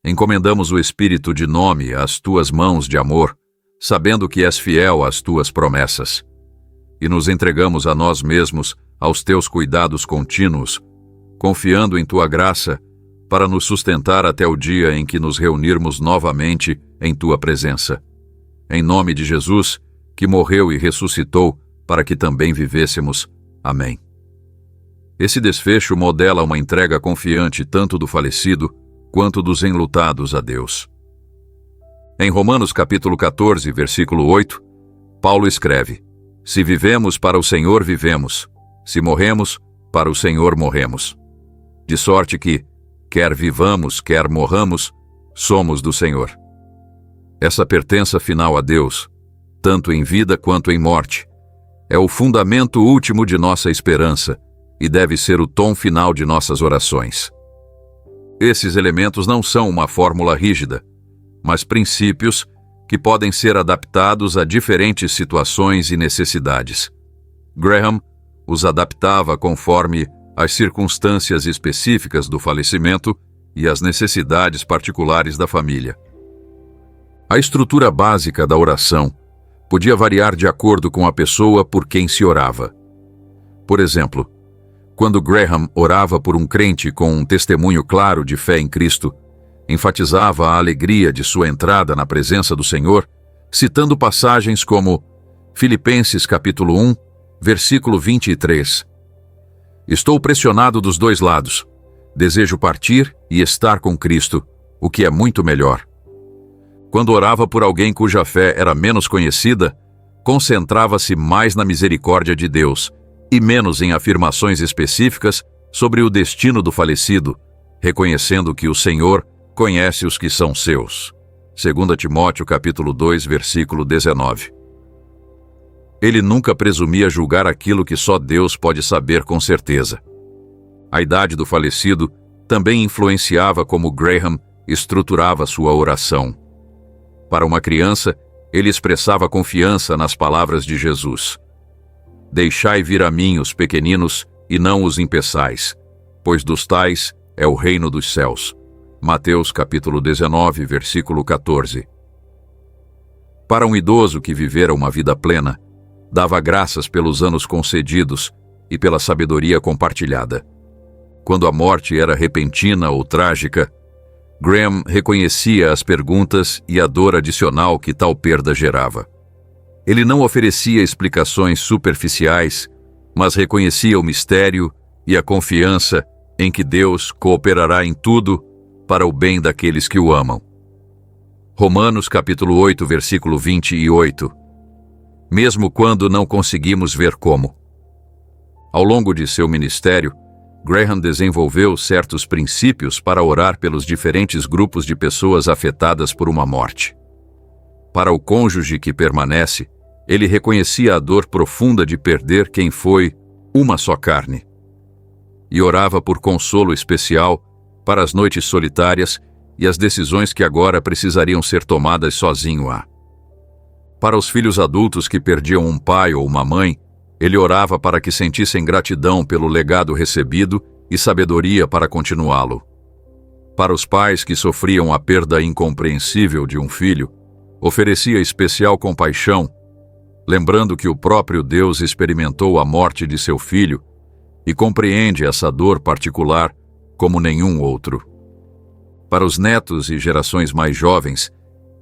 Encomendamos o espírito de nome às tuas mãos de amor, sabendo que és fiel às tuas promessas. E nos entregamos a nós mesmos aos teus cuidados contínuos, confiando em tua graça para nos sustentar até o dia em que nos reunirmos novamente em tua presença. Em nome de Jesus, que morreu e ressuscitou para que também vivêssemos. Amém. Esse desfecho modela uma entrega confiante tanto do falecido quanto dos enlutados a Deus. Em Romanos capítulo 14, versículo 8, Paulo escreve: Se vivemos, para o Senhor vivemos; se morremos, para o Senhor morremos. De sorte que, quer vivamos, quer morramos, somos do Senhor. Essa pertença final a Deus, tanto em vida quanto em morte, é o fundamento último de nossa esperança e deve ser o tom final de nossas orações. Esses elementos não são uma fórmula rígida, mas princípios que podem ser adaptados a diferentes situações e necessidades. Graham os adaptava conforme as circunstâncias específicas do falecimento e as necessidades particulares da família. A estrutura básica da oração podia variar de acordo com a pessoa por quem se orava. Por exemplo, quando Graham orava por um crente com um testemunho claro de fé em Cristo, enfatizava a alegria de sua entrada na presença do Senhor, citando passagens como Filipenses capítulo 1, versículo 23. Estou pressionado dos dois lados. Desejo partir e estar com Cristo, o que é muito melhor. Quando orava por alguém cuja fé era menos conhecida, concentrava-se mais na misericórdia de Deus e menos em afirmações específicas sobre o destino do falecido, reconhecendo que o Senhor conhece os que são seus. 2 Timóteo capítulo 2, versículo 19. Ele nunca presumia julgar aquilo que só Deus pode saber com certeza. A idade do falecido também influenciava como Graham estruturava sua oração. Para uma criança, ele expressava confiança nas palavras de Jesus. Deixai vir a mim os pequeninos e não os impeçais, pois dos tais é o reino dos céus. Mateus capítulo 19, versículo 14. Para um idoso que vivera uma vida plena, dava graças pelos anos concedidos e pela sabedoria compartilhada. Quando a morte era repentina ou trágica, Graham reconhecia as perguntas e a dor adicional que tal perda gerava. Ele não oferecia explicações superficiais, mas reconhecia o mistério e a confiança em que Deus cooperará em tudo para o bem daqueles que o amam. Romanos capítulo 8, versículo 28. Mesmo quando não conseguimos ver como. Ao longo de seu ministério, Graham desenvolveu certos princípios para orar pelos diferentes grupos de pessoas afetadas por uma morte. Para o cônjuge que permanece, ele reconhecia a dor profunda de perder quem foi uma só carne. E orava por consolo especial para as noites solitárias e as decisões que agora precisariam ser tomadas sozinho. Para os filhos adultos que perdiam um pai ou uma mãe, ele orava para que sentissem gratidão pelo legado recebido e sabedoria para continuá-lo. Para os pais que sofriam a perda incompreensível de um filho, oferecia especial compaixão, lembrando que o próprio Deus experimentou a morte de seu filho e compreende essa dor particular como nenhum outro. Para os netos e gerações mais jovens,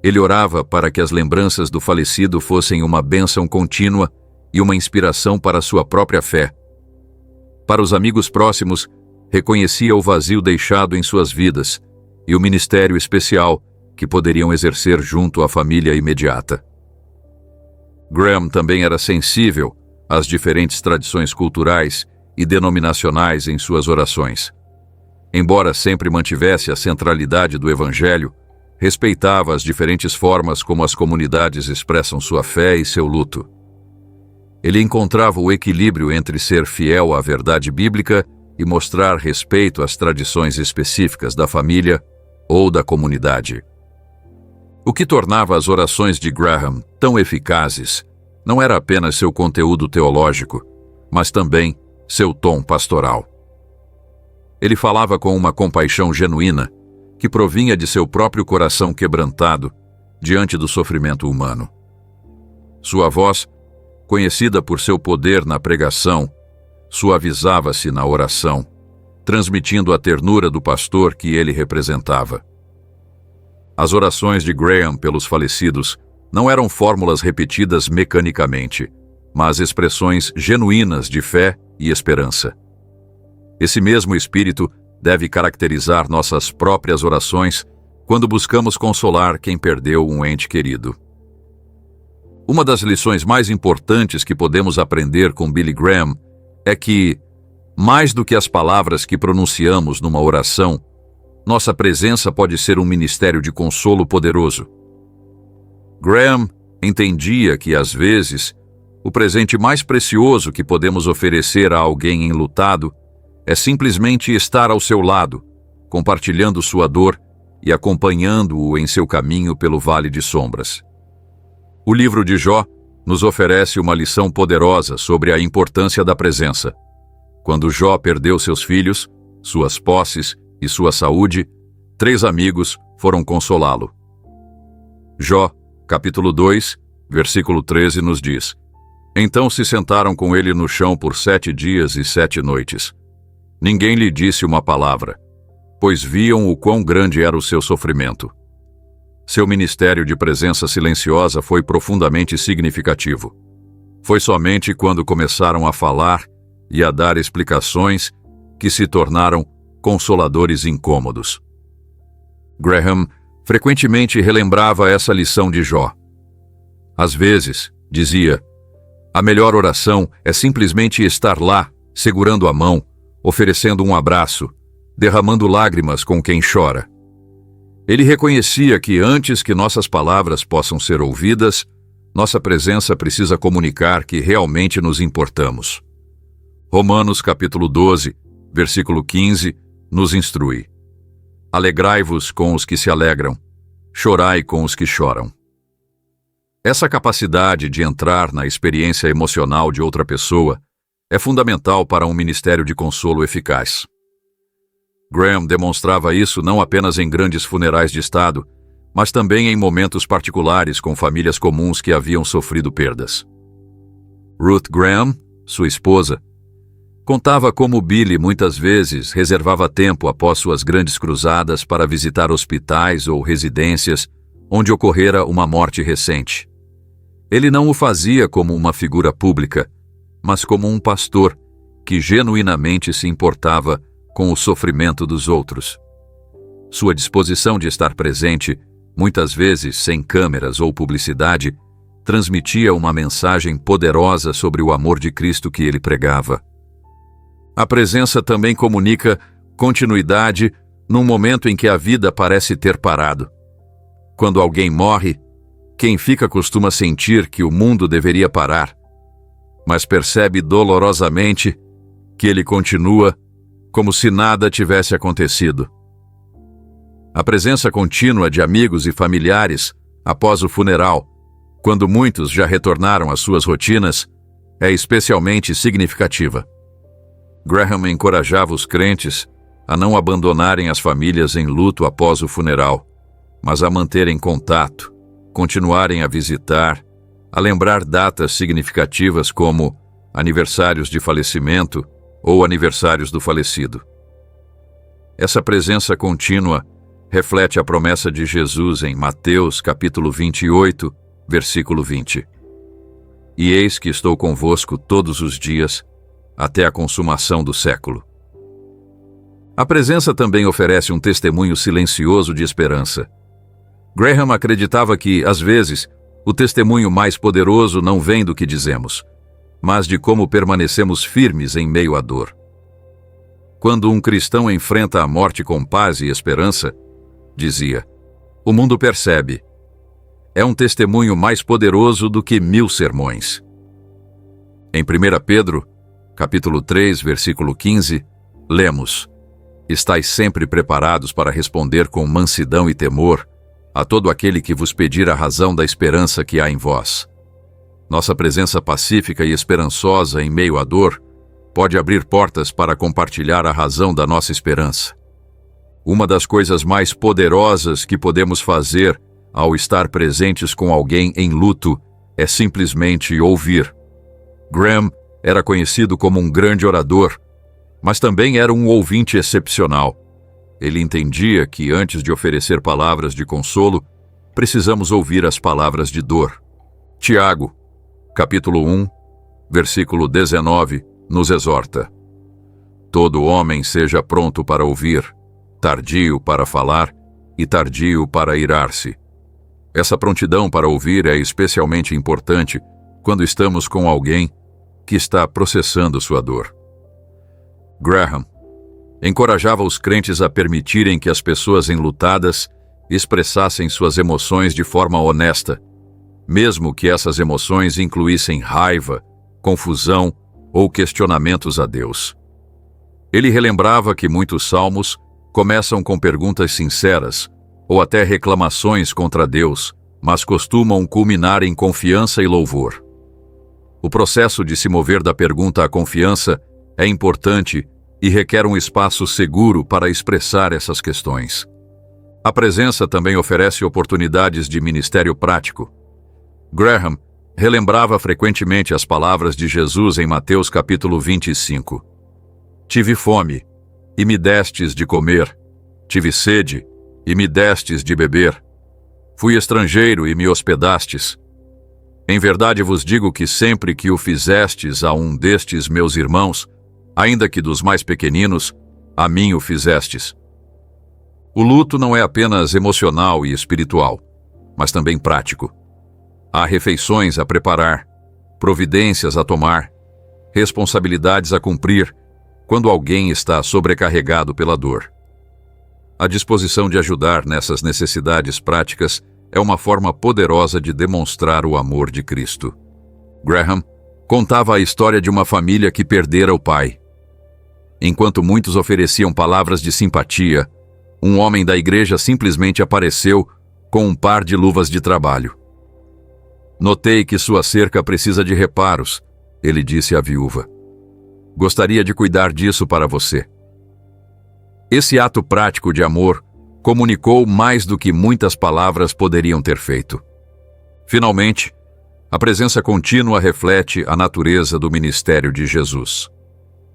ele orava para que as lembranças do falecido fossem uma bênção contínua e uma inspiração para sua própria fé. Para os amigos próximos, reconhecia o vazio deixado em suas vidas e o ministério especial que poderiam exercer junto à família imediata. Graham também era sensível às diferentes tradições culturais e denominacionais em suas orações. Embora sempre mantivesse a centralidade do Evangelho, respeitava as diferentes formas como as comunidades expressam sua fé e seu luto. Ele encontrava o equilíbrio entre ser fiel à verdade bíblica e mostrar respeito às tradições específicas da família ou da comunidade. O que tornava as orações de Graham tão eficazes não era apenas seu conteúdo teológico, mas também seu tom pastoral. Ele falava com uma compaixão genuína, que provinha de seu próprio coração quebrantado diante do sofrimento humano. Sua voz, conhecida por seu poder na pregação, suavizava-se na oração, transmitindo a ternura do pastor que ele representava. As orações de Graham pelos falecidos não eram fórmulas repetidas mecanicamente, mas expressões genuínas de fé e esperança. Esse mesmo espírito deve caracterizar nossas próprias orações quando buscamos consolar quem perdeu um ente querido. Uma das lições mais importantes que podemos aprender com Billy Graham é que, mais do que as palavras que pronunciamos numa oração, nossa presença pode ser um ministério de consolo poderoso. Graham entendia que, às vezes, o presente mais precioso que podemos oferecer a alguém enlutado é simplesmente estar ao seu lado, compartilhando sua dor e acompanhando-o em seu caminho pelo vale de sombras. O livro de Jó nos oferece uma lição poderosa sobre a importância da presença. Quando Jó perdeu seus filhos, suas posses e sua saúde, 3 amigos foram consolá-lo. Jó, capítulo 2, versículo 13 nos diz: Então se sentaram com ele no chão por 7 dias e 7 noites. Ninguém lhe disse uma palavra, pois viam o quão grande era o seu sofrimento. Seu ministério de presença silenciosa foi profundamente significativo. Foi somente quando começaram a falar e a dar explicações que se tornaram consoladores incômodos. Graham frequentemente relembrava essa lição de Jó. Às vezes, dizia, a melhor oração é simplesmente estar lá, segurando a mão, oferecendo um abraço, derramando lágrimas com quem chora. Ele reconhecia que antes que nossas palavras possam ser ouvidas, nossa presença precisa comunicar que realmente nos importamos. Romanos capítulo 12, versículo 15, nos instrui: Alegrai-vos com os que se alegram, chorai com os que choram. Essa capacidade de entrar na experiência emocional de outra pessoa é fundamental para um ministério de consolo eficaz. Graham demonstrava isso não apenas em grandes funerais de Estado, mas também em momentos particulares com famílias comuns que haviam sofrido perdas. Ruth Graham, sua esposa, contava como Billy muitas vezes reservava tempo após suas grandes cruzadas para visitar hospitais ou residências onde ocorrera uma morte recente. Ele não o fazia como uma figura pública, mas como um pastor que genuinamente se importava com o sofrimento dos outros. Sua disposição de estar presente, muitas vezes sem câmeras ou publicidade, transmitia uma mensagem poderosa sobre o amor de Cristo que ele pregava. A presença também comunica continuidade num momento em que a vida parece ter parado. Quando alguém morre, quem fica costuma sentir que o mundo deveria parar, mas percebe dolorosamente que ele continua como se nada tivesse acontecido. A presença contínua de amigos e familiares após o funeral, quando muitos já retornaram às suas rotinas, é especialmente significativa. Graham encorajava os crentes a não abandonarem as famílias em luto após o funeral, mas a manterem contato, continuarem a visitar, a lembrar datas significativas como aniversários de falecimento ou aniversários do falecido. Essa presença contínua reflete a promessa de Jesus em Mateus capítulo 28, versículo 20. E eis que estou convosco todos os dias, até a consumação do século. A presença também oferece um testemunho silencioso de esperança. Graham acreditava que, às vezes, o testemunho mais poderoso não vem do que dizemos, mas de como permanecemos firmes em meio à dor. Quando um cristão enfrenta a morte com paz e esperança, dizia, o mundo percebe. É um testemunho mais poderoso do que 1000 sermões. Em 1 Pedro, capítulo 3, versículo 15, lemos: Estais sempre preparados para responder com mansidão e temor a todo aquele que vos pedir a razão da esperança que há em vós. Nossa presença pacífica e esperançosa em meio à dor pode abrir portas para compartilhar a razão da nossa esperança. Uma das coisas mais poderosas que podemos fazer ao estar presentes com alguém em luto é simplesmente ouvir. Graham era conhecido como um grande orador, mas também era um ouvinte excepcional. Ele entendia que, antes de oferecer palavras de consolo, precisamos ouvir as palavras de dor. Tiago, capítulo 1, versículo 19, nos exorta: todo homem seja pronto para ouvir, tardio para falar e tardio para irar-se. Essa prontidão para ouvir é especialmente importante quando estamos com alguém que está processando sua dor. Graham encorajava os crentes a permitirem que as pessoas enlutadas expressassem suas emoções de forma honesta, mesmo que essas emoções incluíssem raiva, confusão ou questionamentos a Deus. Ele relembrava que muitos salmos começam com perguntas sinceras ou até reclamações contra Deus, mas costumam culminar em confiança e louvor. O processo de se mover da pergunta à confiança é importante e requer um espaço seguro para expressar essas questões. A presença também oferece oportunidades de ministério prático. Graham relembrava frequentemente as palavras de Jesus em Mateus capítulo 25. Tive fome, e me destes de comer. Tive sede, e me destes de beber. Fui estrangeiro, e me hospedastes. Em verdade vos digo que sempre que o fizestes a um destes meus irmãos, ainda que dos mais pequeninos, a mim o fizestes. O luto não é apenas emocional e espiritual, mas também prático. Há refeições a preparar, providências a tomar, responsabilidades a cumprir quando alguém está sobrecarregado pela dor. A disposição de ajudar nessas necessidades práticas é uma forma poderosa de demonstrar o amor de Cristo. Graham contava a história de uma família que perdera o pai. Enquanto muitos ofereciam palavras de simpatia, um homem da igreja simplesmente apareceu com um par de luvas de trabalho. Notei que sua cerca precisa de reparos, ele disse à viúva. Gostaria de cuidar disso para você. Esse ato prático de amor comunicou mais do que muitas palavras poderiam ter feito. Finalmente, a presença contínua reflete a natureza do ministério de Jesus.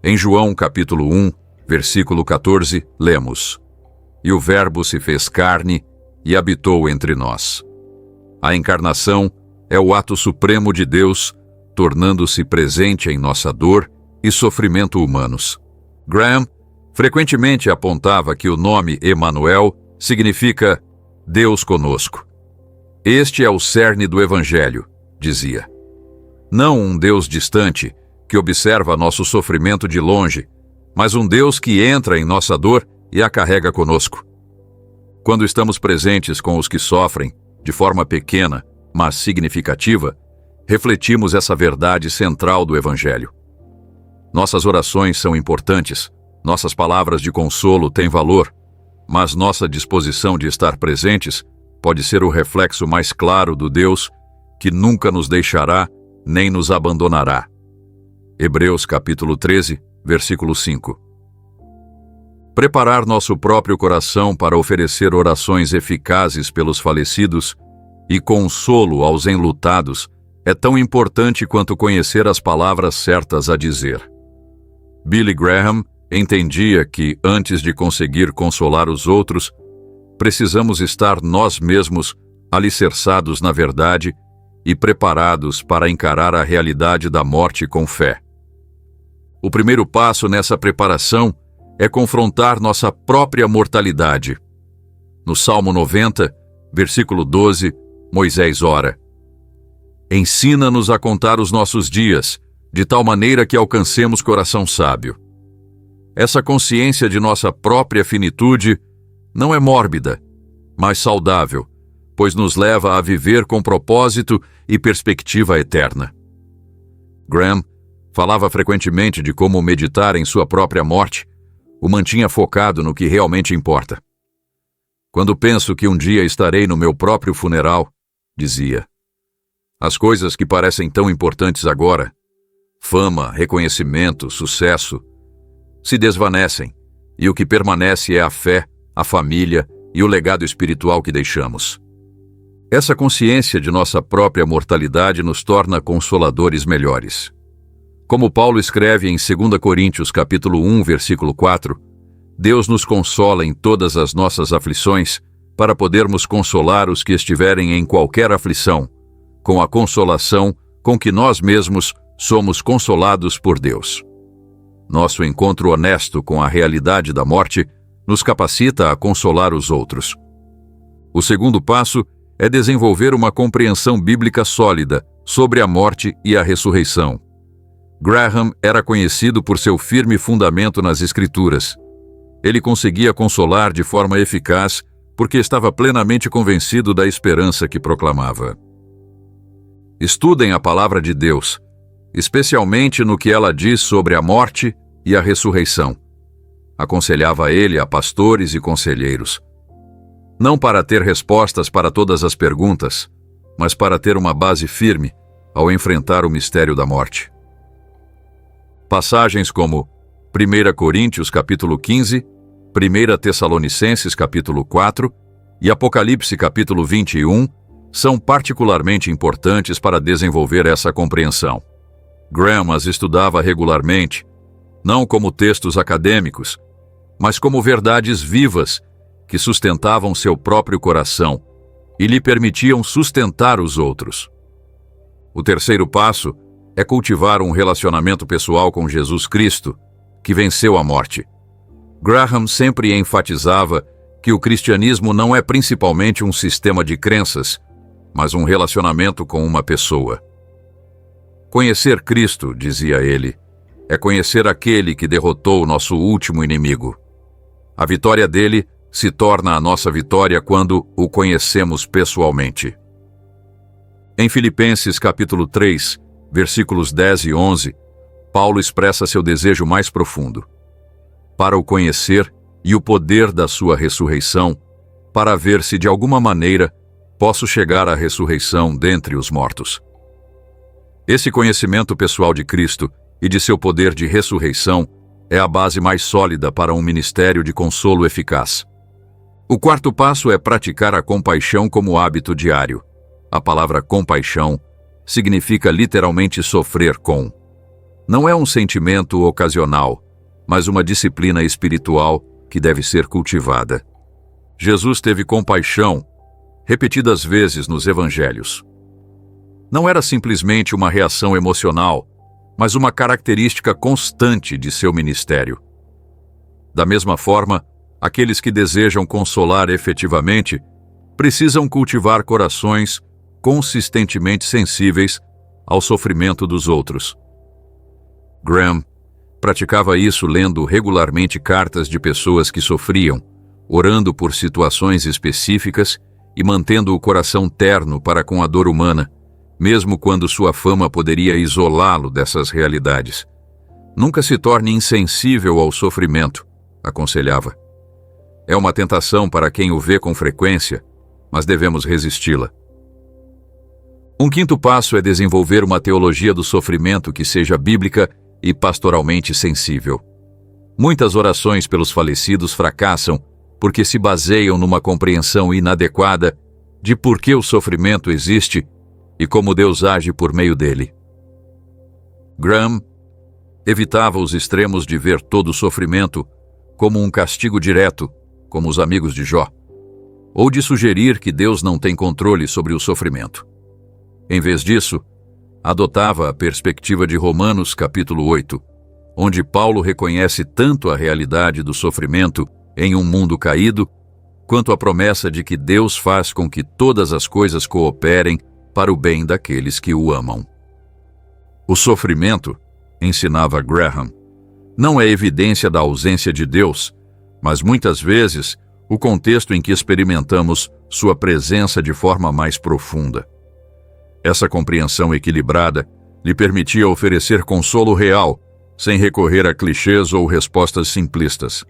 Em João capítulo 1, versículo 14, lemos: E o Verbo se fez carne e habitou entre nós. A encarnação é o ato supremo de Deus, tornando-se presente em nossa dor e sofrimento humanos. Graham frequentemente apontava que o nome Emanuel significa Deus conosco. Este é o cerne do Evangelho, dizia. Não um Deus distante, que observa nosso sofrimento de longe, mas um Deus que entra em nossa dor e a carrega conosco. Quando estamos presentes com os que sofrem, de forma pequena, mas significativa, refletimos essa verdade central do Evangelho. Nossas orações são importantes, nossas palavras de consolo têm valor, mas nossa disposição de estar presentes pode ser o reflexo mais claro do Deus que nunca nos deixará nem nos abandonará. Hebreus capítulo 13, versículo 5. Preparar nosso próprio coração para oferecer orações eficazes pelos falecidos e consolo aos enlutados é tão importante quanto conhecer as palavras certas a dizer. Billy Graham entendia que, antes de conseguir consolar os outros, precisamos estar nós mesmos alicerçados na verdade e preparados para encarar a realidade da morte com fé. O primeiro passo nessa preparação é confrontar nossa própria mortalidade. No Salmo 90, versículo 12, Moisés ora: Ensina-nos a contar os nossos dias, de tal maneira que alcancemos coração sábio. Essa consciência de nossa própria finitude não é mórbida, mas saudável, pois nos leva a viver com propósito e perspectiva eterna. Graham falava frequentemente de como meditar em sua própria morte o mantinha focado no que realmente importa. Quando penso que um dia estarei no meu próprio funeral, dizia, as coisas que parecem tão importantes agora, fama, reconhecimento, sucesso, se desvanecem, e o que permanece é a fé, a família e o legado espiritual que deixamos. Essa consciência de nossa própria mortalidade nos torna consoladores melhores. Como Paulo escreve em 2 Coríntios capítulo 1, versículo 4, Deus nos consola em todas as nossas aflições para podermos consolar os que estiverem em qualquer aflição, com a consolação com que nós mesmos somos consolados por Deus. Nosso encontro honesto com a realidade da morte nos capacita a consolar os outros. O segundo passo é desenvolver uma compreensão bíblica sólida sobre a morte e a ressurreição. Graham era conhecido por seu firme fundamento nas Escrituras. Ele conseguia consolar de forma eficaz porque estava plenamente convencido da esperança que proclamava. Estudem a palavra de Deus, especialmente no que ela diz sobre a morte e a ressurreição. Aconselhava ele a pastores e conselheiros. Não para ter respostas para todas as perguntas, mas para ter uma base firme ao enfrentar o mistério da morte. Passagens como 1 Coríntios capítulo 15, 1 Tessalonicenses capítulo 4 e Apocalipse capítulo 21 são particularmente importantes para desenvolver essa compreensão. Graham as estudava regularmente, não como textos acadêmicos, mas como verdades vivas que sustentavam seu próprio coração e lhe permitiam sustentar os outros. O terceiro passo é cultivar um relacionamento pessoal com Jesus Cristo, que venceu a morte. Graham sempre enfatizava que o cristianismo não é principalmente um sistema de crenças, mas um relacionamento com uma pessoa. Conhecer Cristo, dizia ele, é conhecer aquele que derrotou nosso último inimigo. A vitória dele se torna a nossa vitória quando o conhecemos pessoalmente. Em Filipenses capítulo 3, versículos 10 e 11, Paulo expressa seu desejo mais profundo. Para o conhecer e o poder da sua ressurreição, para ver se de alguma maneira posso chegar à ressurreição dentre os mortos. Esse conhecimento pessoal de Cristo e de seu poder de ressurreição é a base mais sólida para um ministério de consolo eficaz. O quarto passo é praticar a compaixão como hábito diário. A palavra compaixão significa literalmente sofrer com. Não é um sentimento ocasional, mas uma disciplina espiritual que deve ser cultivada. Jesus teve compaixão repetidas vezes nos evangelhos. Não era simplesmente uma reação emocional, mas uma característica constante de seu ministério. Da mesma forma, aqueles que desejam consolar efetivamente precisam cultivar corações consistentemente sensíveis ao sofrimento dos outros. Graham praticava isso lendo regularmente cartas de pessoas que sofriam, orando por situações específicas e mantendo o coração terno para com a dor humana, mesmo quando sua fama poderia isolá-lo dessas realidades. Nunca se torne insensível ao sofrimento, aconselhava. É uma tentação para quem o vê com frequência, mas devemos resisti-la. Um quinto passo é desenvolver uma teologia do sofrimento que seja bíblica e pastoralmente sensível. Muitas orações pelos falecidos fracassam porque se baseiam numa compreensão inadequada de por que o sofrimento existe e como Deus age por meio dele. Graham evitava os extremos de ver todo o sofrimento como um castigo direto, como os amigos de Jó, ou de sugerir que Deus não tem controle sobre o sofrimento. Em vez disso, adotava a perspectiva de Romanos capítulo 8, onde Paulo reconhece tanto a realidade do sofrimento em um mundo caído, quanto a promessa de que Deus faz com que todas as coisas cooperem para o bem daqueles que o amam. O sofrimento, ensinava Graham, não é evidência da ausência de Deus, mas muitas vezes o contexto em que experimentamos sua presença de forma mais profunda. Essa compreensão equilibrada lhe permitia oferecer consolo real, sem recorrer a clichês ou respostas simplistas.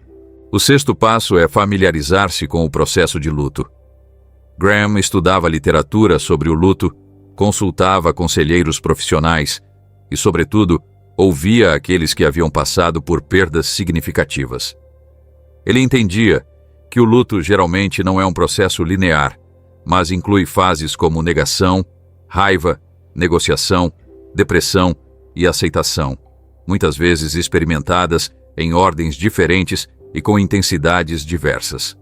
O sexto passo é familiarizar-se com o processo de luto. Graham estudava literatura sobre o luto, consultava conselheiros profissionais e, sobretudo, ouvia aqueles que haviam passado por perdas significativas. Ele entendia que o luto geralmente não é um processo linear, mas inclui fases como negação, raiva, negociação, depressão e aceitação, muitas vezes experimentadas em ordens diferentes e com intensidades diversas.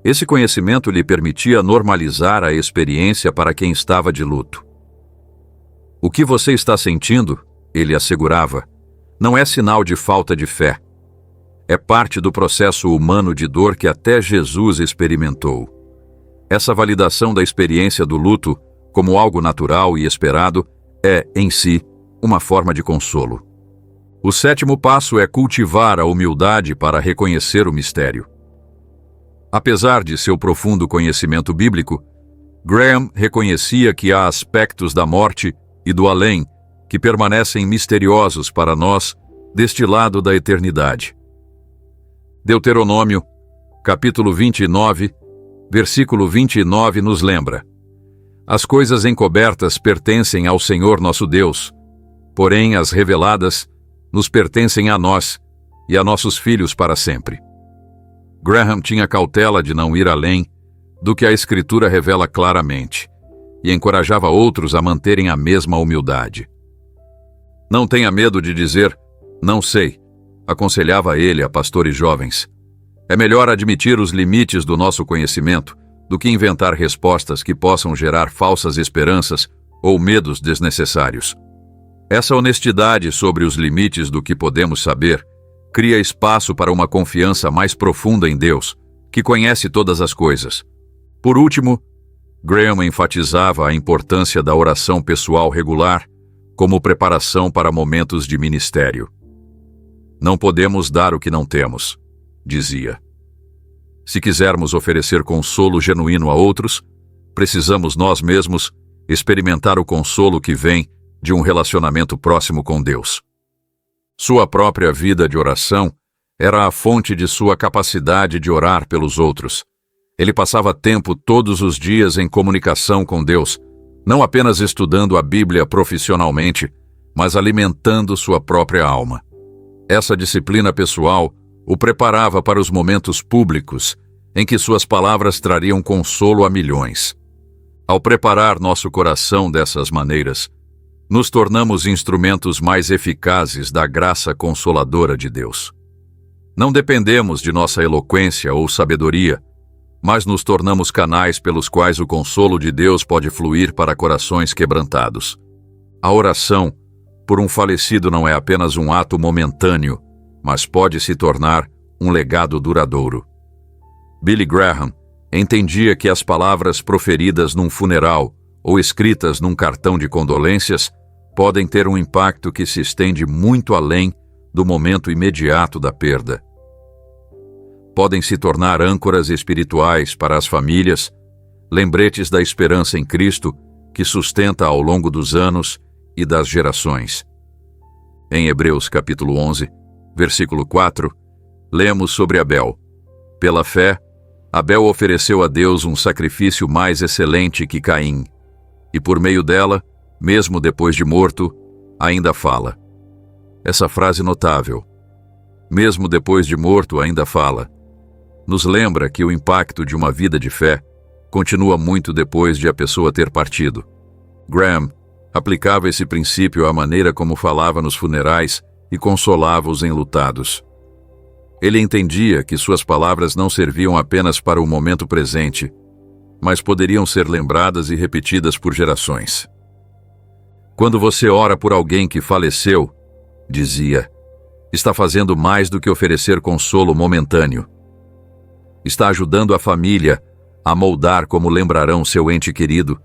Esse conhecimento lhe permitia normalizar a experiência para quem estava de luto. O que você está sentindo, ele assegurava, não é sinal de falta de fé. É parte do processo humano de dor que até Jesus experimentou. Essa validação da experiência do luto como algo natural e esperado é, em si, uma forma de consolo. O 7º passo é cultivar a humildade para reconhecer o mistério. Apesar de seu profundo conhecimento bíblico, Graham reconhecia que há aspectos da morte e do além que permanecem misteriosos para nós deste lado da eternidade. Deuteronômio, capítulo 29, versículo 29 nos lembra: as coisas encobertas pertencem ao Senhor nosso Deus, porém as reveladas nos pertencem a nós e a nossos filhos para sempre. Graham tinha cautela de não ir além do que a Escritura revela claramente e encorajava outros a manterem a mesma humildade. Não tenha medo de dizer, não sei, aconselhava ele a pastores jovens. É melhor admitir os limites do nosso conhecimento do que inventar respostas que possam gerar falsas esperanças ou medos desnecessários. Essa honestidade sobre os limites do que podemos saber cria espaço para uma confiança mais profunda em Deus, que conhece todas as coisas. Por último, Graham enfatizava a importância da oração pessoal regular como preparação para momentos de ministério. Não podemos dar o que não temos, dizia. Se quisermos oferecer consolo genuíno a outros, precisamos nós mesmos experimentar o consolo que vem de um relacionamento próximo com Deus. Sua própria vida de oração era a fonte de sua capacidade de orar pelos outros. Ele passava tempo todos os dias em comunicação com Deus, não apenas estudando a Bíblia profissionalmente, mas alimentando sua própria alma. Essa disciplina pessoal o preparava para os momentos públicos em que suas palavras trariam consolo a milhões. Ao preparar nosso coração dessas maneiras, nos tornamos instrumentos mais eficazes da graça consoladora de Deus. Não dependemos de nossa eloquência ou sabedoria, mas nos tornamos canais pelos quais o consolo de Deus pode fluir para corações quebrantados. A oração por um falecido não é apenas um ato momentâneo, mas pode se tornar um legado duradouro. Billy Graham entendia que as palavras proferidas num funeral ou escritas num cartão de condolências podem ter um impacto que se estende muito além do momento imediato da perda. Podem se tornar âncoras espirituais para as famílias, lembretes da esperança em Cristo que sustenta ao longo dos anos e das gerações. Em Hebreus capítulo 11, versículo 4, lemos sobre Abel. Pela fé, Abel ofereceu a Deus um sacrifício mais excelente que Caim, e por meio dela, mesmo depois de morto, ainda fala. Essa frase notável, mesmo depois de morto ainda fala, nos lembra que o impacto de uma vida de fé continua muito depois de a pessoa ter partido. Graham aplicava esse princípio à maneira como falava nos funerais e consolava os enlutados. Ele entendia que suas palavras não serviam apenas para o momento presente, mas poderiam ser lembradas e repetidas por gerações. Quando você ora por alguém que faleceu, dizia, está fazendo mais do que oferecer consolo momentâneo. Está ajudando a família a moldar como lembrarão seu ente querido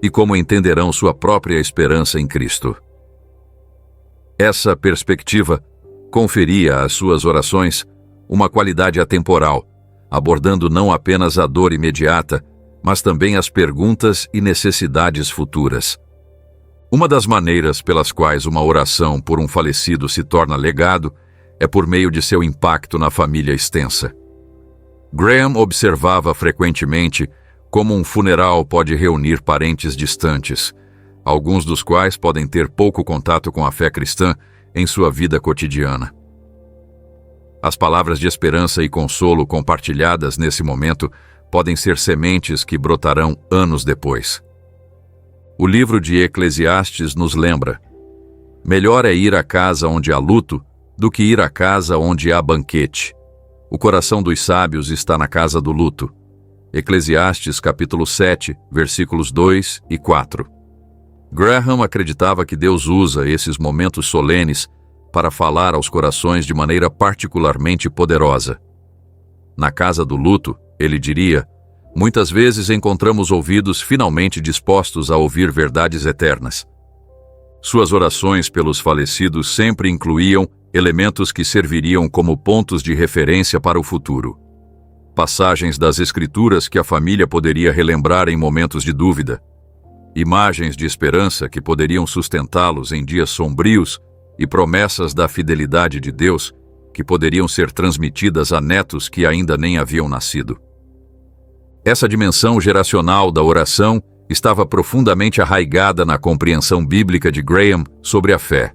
e como entenderão sua própria esperança em Cristo. Essa perspectiva conferia às suas orações uma qualidade atemporal, abordando não apenas a dor imediata, mas também as perguntas e necessidades futuras. Uma das maneiras pelas quais uma oração por um falecido se torna legado é por meio de seu impacto na família extensa. Graham observava frequentemente como um funeral pode reunir parentes distantes, alguns dos quais podem ter pouco contato com a fé cristã em sua vida cotidiana. As palavras de esperança e consolo compartilhadas nesse momento podem ser sementes que brotarão anos depois. O livro de Eclesiastes nos lembra: melhor é ir à casa onde há luto do que ir à casa onde há banquete. O coração dos sábios está na casa do luto. Eclesiastes capítulo 7, versículos 2 e 4. Graham acreditava que Deus usa esses momentos solenes para falar aos corações de maneira particularmente poderosa. Na casa do luto, ele diria, muitas vezes encontramos ouvidos finalmente dispostos a ouvir verdades eternas. Suas orações pelos falecidos sempre incluíam elementos que serviriam como pontos de referência para o futuro. Passagens das Escrituras que a família poderia relembrar em momentos de dúvida. Imagens de esperança que poderiam sustentá-los em dias sombrios e promessas da fidelidade de Deus que poderiam ser transmitidas a netos que ainda nem haviam nascido. Essa dimensão geracional da oração estava profundamente arraigada na compreensão bíblica de Graham sobre a fé.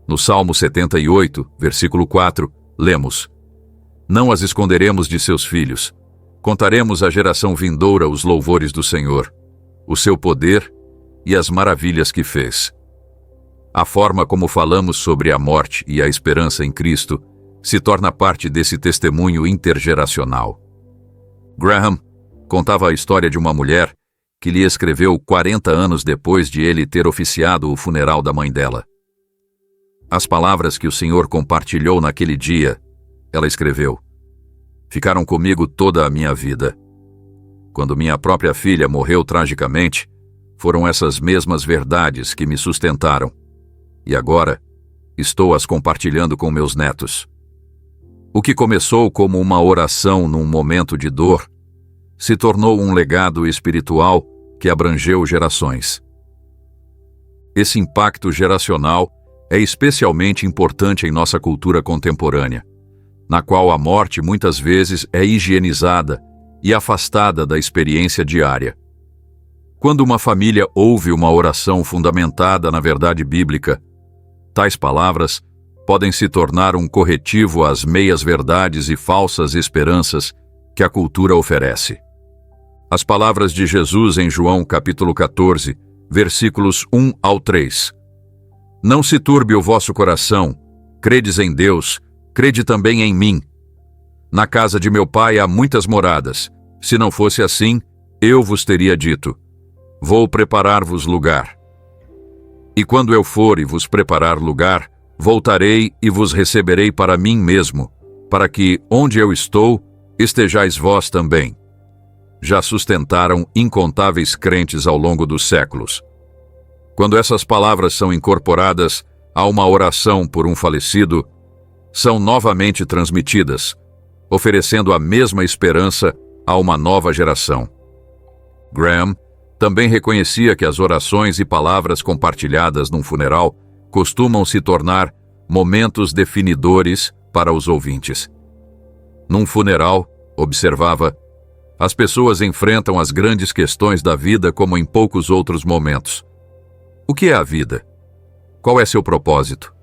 No Salmo 78, versículo 4, lemos: não as esconderemos de seus filhos, contaremos à geração vindoura os louvores do Senhor, o seu poder e as maravilhas que fez. A forma como falamos sobre a morte e a esperança em Cristo se torna parte desse testemunho intergeracional. Graham contava a história de uma mulher que lhe escreveu 40 anos depois de ele ter oficiado o funeral da mãe dela. As palavras que o Senhor compartilhou naquele dia, ela escreveu, ficaram comigo toda a minha vida. Quando minha própria filha morreu tragicamente, foram essas mesmas verdades que me sustentaram. E agora, estou as compartilhando com meus netos. O que começou como uma oração num momento de dor, se tornou um legado espiritual que abrangeu gerações. Esse impacto geracional é especialmente importante em nossa cultura contemporânea, na qual a morte muitas vezes é higienizada e afastada da experiência diária. Quando uma família ouve uma oração fundamentada na verdade bíblica, tais palavras podem se tornar um corretivo às meias-verdades e falsas esperanças que a cultura oferece. As palavras de Jesus em João capítulo 14, versículos 1 ao 3. Não se turbe o vosso coração, credes em Deus, crede também em mim. Na casa de meu pai há muitas moradas. Se não fosse assim, eu vos teria dito, vou preparar-vos lugar. E quando eu for e vos preparar lugar, voltarei e vos receberei para mim mesmo, para que, onde eu estou, estejais vós também. Já sustentaram incontáveis crentes ao longo dos séculos. Quando essas palavras são incorporadas a uma oração por um falecido, são novamente transmitidas, oferecendo a mesma esperança a uma nova geração. Graham também reconhecia que as orações e palavras compartilhadas num funeral costumam se tornar momentos definidores para os ouvintes. Num funeral, observava, as pessoas enfrentam as grandes questões da vida como em poucos outros momentos. O que é a vida? Qual é seu propósito?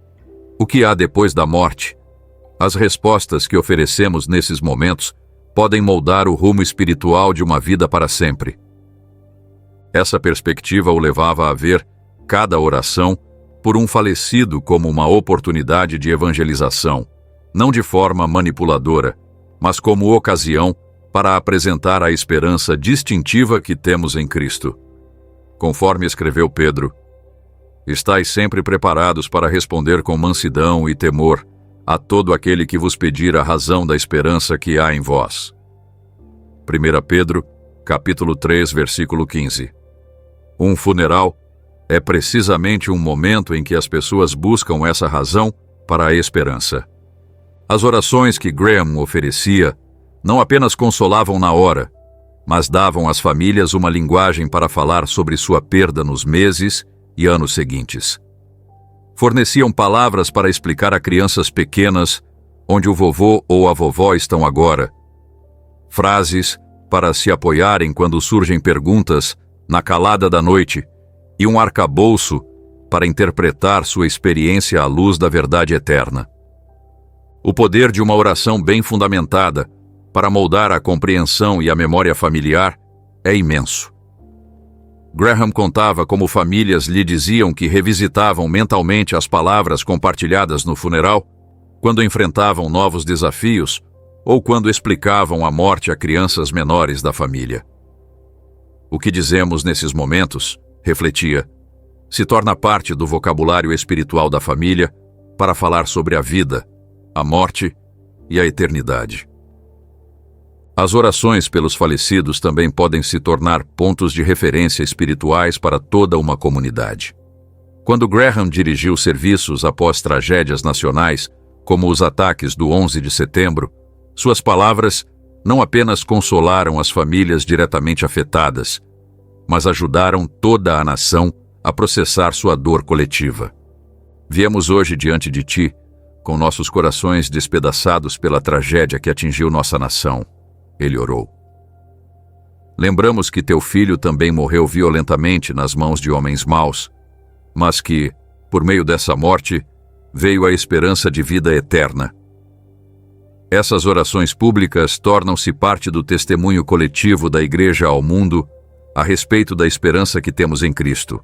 O que há depois da morte? As respostas que oferecemos nesses momentos podem moldar o rumo espiritual de uma vida para sempre. Essa perspectiva o levava a ver cada oração por um falecido como uma oportunidade de evangelização, não de forma manipuladora, mas como ocasião para apresentar a esperança distintiva que temos em Cristo. Conforme escreveu Pedro, estais sempre preparados para responder com mansidão e temor a todo aquele que vos pedir a razão da esperança que há em vós. 1 Pedro, capítulo 3, versículo 15. Um funeral é precisamente um momento em que as pessoas buscam essa razão para a esperança. As orações que Graham oferecia não apenas consolavam na hora, mas davam às famílias uma linguagem para falar sobre sua perda nos meses e anos seguintes. Forneciam palavras para explicar a crianças pequenas onde o vovô ou a vovó estão agora. Frases para se apoiarem quando surgem perguntas na calada da noite e um arcabouço para interpretar sua experiência à luz da verdade eterna. O poder de uma oração bem fundamentada para moldar a compreensão e a memória familiar é imenso. Graham contava como famílias lhe diziam que revisitavam mentalmente as palavras compartilhadas no funeral quando enfrentavam novos desafios ou quando explicavam a morte a crianças menores da família. O que dizemos nesses momentos, refletia, se torna parte do vocabulário espiritual da família para falar sobre a vida, a morte e a eternidade. As orações pelos falecidos também podem se tornar pontos de referência espirituais para toda uma comunidade. Quando Graham dirigiu serviços após tragédias nacionais, como os ataques do 11 de setembro, suas palavras não apenas consolaram as famílias diretamente afetadas, mas ajudaram toda a nação a processar sua dor coletiva. Viemos hoje diante de ti, com nossos corações despedaçados pela tragédia que atingiu nossa nação. Ele orou. Lembramos que teu filho também morreu violentamente nas mãos de homens maus, mas que, por meio dessa morte, veio a esperança de vida eterna. Essas orações públicas tornam-se parte do testemunho coletivo da Igreja ao mundo a respeito da esperança que temos em Cristo.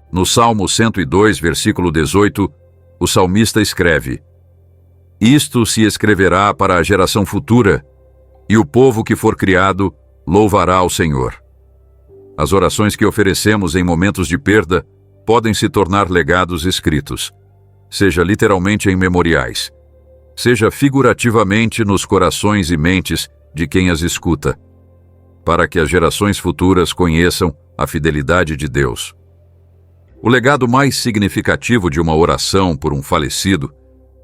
No Salmo 102, versículo 18, o salmista escreve: Isto se escreverá para a geração futura, e o povo que for criado louvará ao Senhor. As orações que oferecemos em momentos de perda podem se tornar legados escritos, seja literalmente em memoriais, seja figurativamente nos corações e mentes de quem as escuta, para que as gerações futuras conheçam a fidelidade de Deus. O legado mais significativo de uma oração por um falecido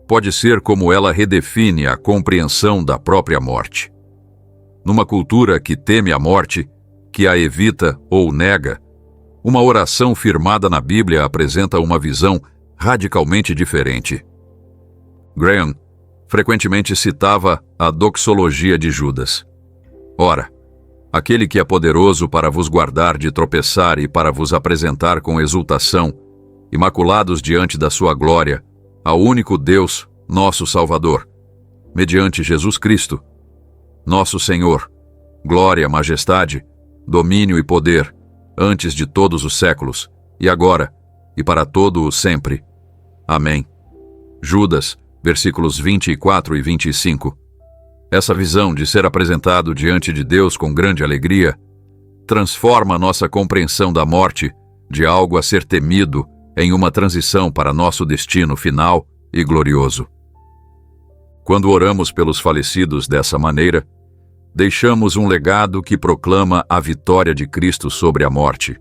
pode ser como ela redefine a compreensão da própria morte. Numa cultura que teme a morte, que a evita ou nega, uma oração firmada na Bíblia apresenta uma visão radicalmente diferente. Graham frequentemente citava a doxologia de Judas. Ora, aquele que é poderoso para vos guardar de tropeçar e para vos apresentar com exultação, imaculados diante da sua glória, ao único Deus, nosso Salvador, mediante Jesus Cristo, nosso Senhor, glória, majestade, domínio e poder, antes de todos os séculos, e agora, e para todo o sempre. Amém. Judas, versículos 24 e 25. Essa visão de ser apresentado diante de Deus com grande alegria transforma nossa compreensão da morte de algo a ser temido em uma transição para nosso destino final e glorioso. Quando oramos pelos falecidos dessa maneira, deixamos um legado que proclama a vitória de Cristo sobre a morte,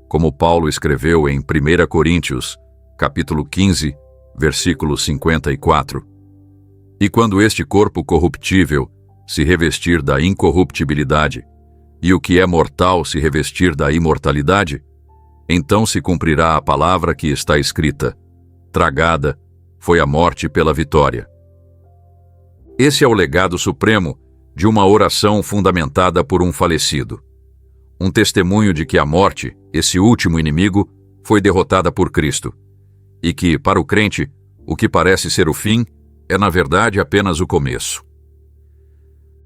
como Paulo escreveu em 1 Coríntios, capítulo 15, versículo 54. E quando este corpo corruptível se revestir da incorruptibilidade, e o que é mortal se revestir da imortalidade, então se cumprirá a palavra que está escrita: tragada foi a morte pela vitória. Esse é o legado supremo de uma oração fundamentada por um falecido. Um testemunho de que a morte, esse último inimigo, foi derrotada por Cristo. E que, para o crente, o que parece ser o fim é, na verdade, apenas o começo.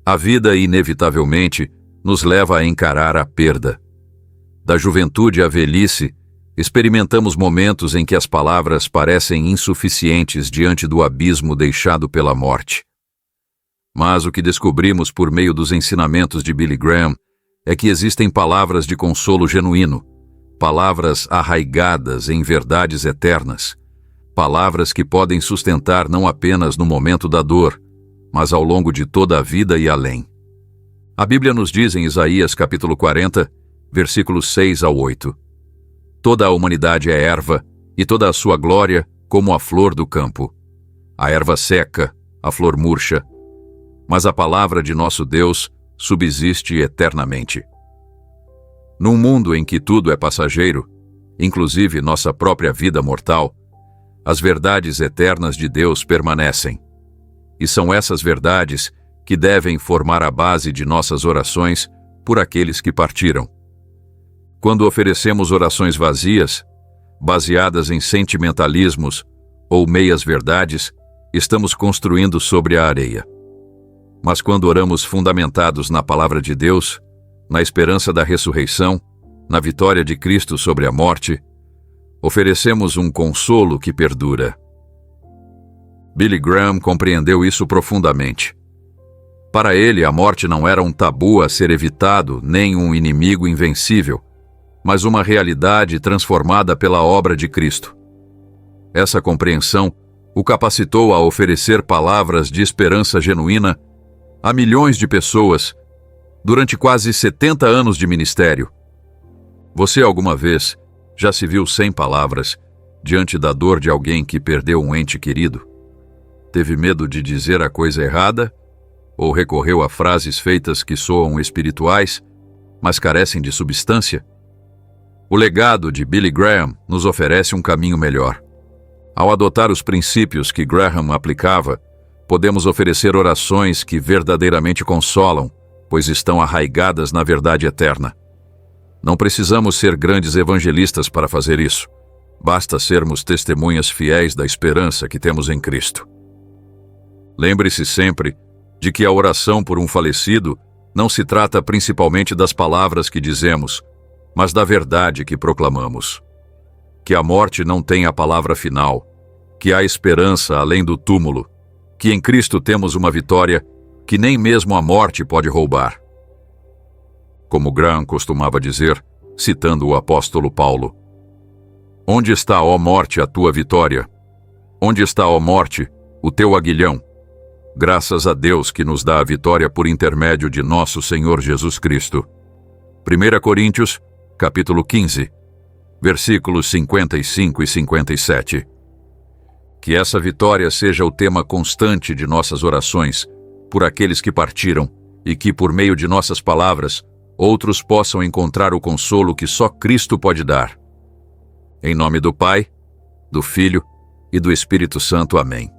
A vida, inevitavelmente, nos leva a encarar a perda. Da juventude à velhice, experimentamos momentos em que as palavras parecem insuficientes diante do abismo deixado pela morte. Mas o que descobrimos por meio dos ensinamentos de Billy Graham é que existem palavras de consolo genuíno, palavras arraigadas em verdades eternas, palavras que podem sustentar não apenas no momento da dor, mas ao longo de toda a vida e além. A Bíblia nos diz em Isaías capítulo 40, versículos 6 ao 8: Toda a humanidade é erva, e toda a sua glória como a flor do campo. A erva seca, a flor murcha, mas a palavra de nosso Deus subsiste eternamente. Num mundo em que tudo é passageiro, inclusive nossa própria vida mortal, as verdades eternas de Deus permanecem. E são essas verdades que devem formar a base de nossas orações por aqueles que partiram. Quando oferecemos orações vazias, baseadas em sentimentalismos ou meias-verdades, estamos construindo sobre a areia. Mas quando oramos fundamentados na palavra de Deus, na esperança da ressurreição, na vitória de Cristo sobre a morte, oferecemos um consolo que perdura. Billy Graham compreendeu isso profundamente. Para ele, a morte não era um tabu a ser evitado, nem um inimigo invencível, mas uma realidade transformada pela obra de Cristo. Essa compreensão o capacitou a oferecer palavras de esperança genuína a milhões de pessoas durante quase 70 anos de ministério. Você alguma vez já se viu sem palavras diante da dor de alguém que perdeu um ente querido? Teve medo de dizer a coisa errada? Ou recorreu a frases feitas que soam espirituais, mas carecem de substância? O legado de Billy Graham nos oferece um caminho melhor. Ao adotar os princípios que Graham aplicava, podemos oferecer orações que verdadeiramente consolam, pois estão arraigadas na verdade eterna. Não precisamos ser grandes evangelistas para fazer isso. Basta sermos testemunhas fiéis da esperança que temos em Cristo. Lembre-se sempre de que a oração por um falecido não se trata principalmente das palavras que dizemos, mas da verdade que proclamamos. Que a morte não tem a palavra final, que há esperança além do túmulo, que em Cristo temos uma vitória que nem mesmo a morte pode roubar. Como Graham costumava dizer, citando o apóstolo Paulo: "Onde está, ó morte, a tua vitória? Onde está, ó morte, o teu aguilhão? Graças a Deus que nos dá a vitória por intermédio de nosso Senhor Jesus Cristo." 1 Coríntios, capítulo 15, versículos 55 e 57. Que essa vitória seja o tema constante de nossas orações por aqueles que partiram e que, por meio de nossas palavras, outros possam encontrar o consolo que só Cristo pode dar. Em nome do Pai, do Filho e do Espírito Santo. Amém.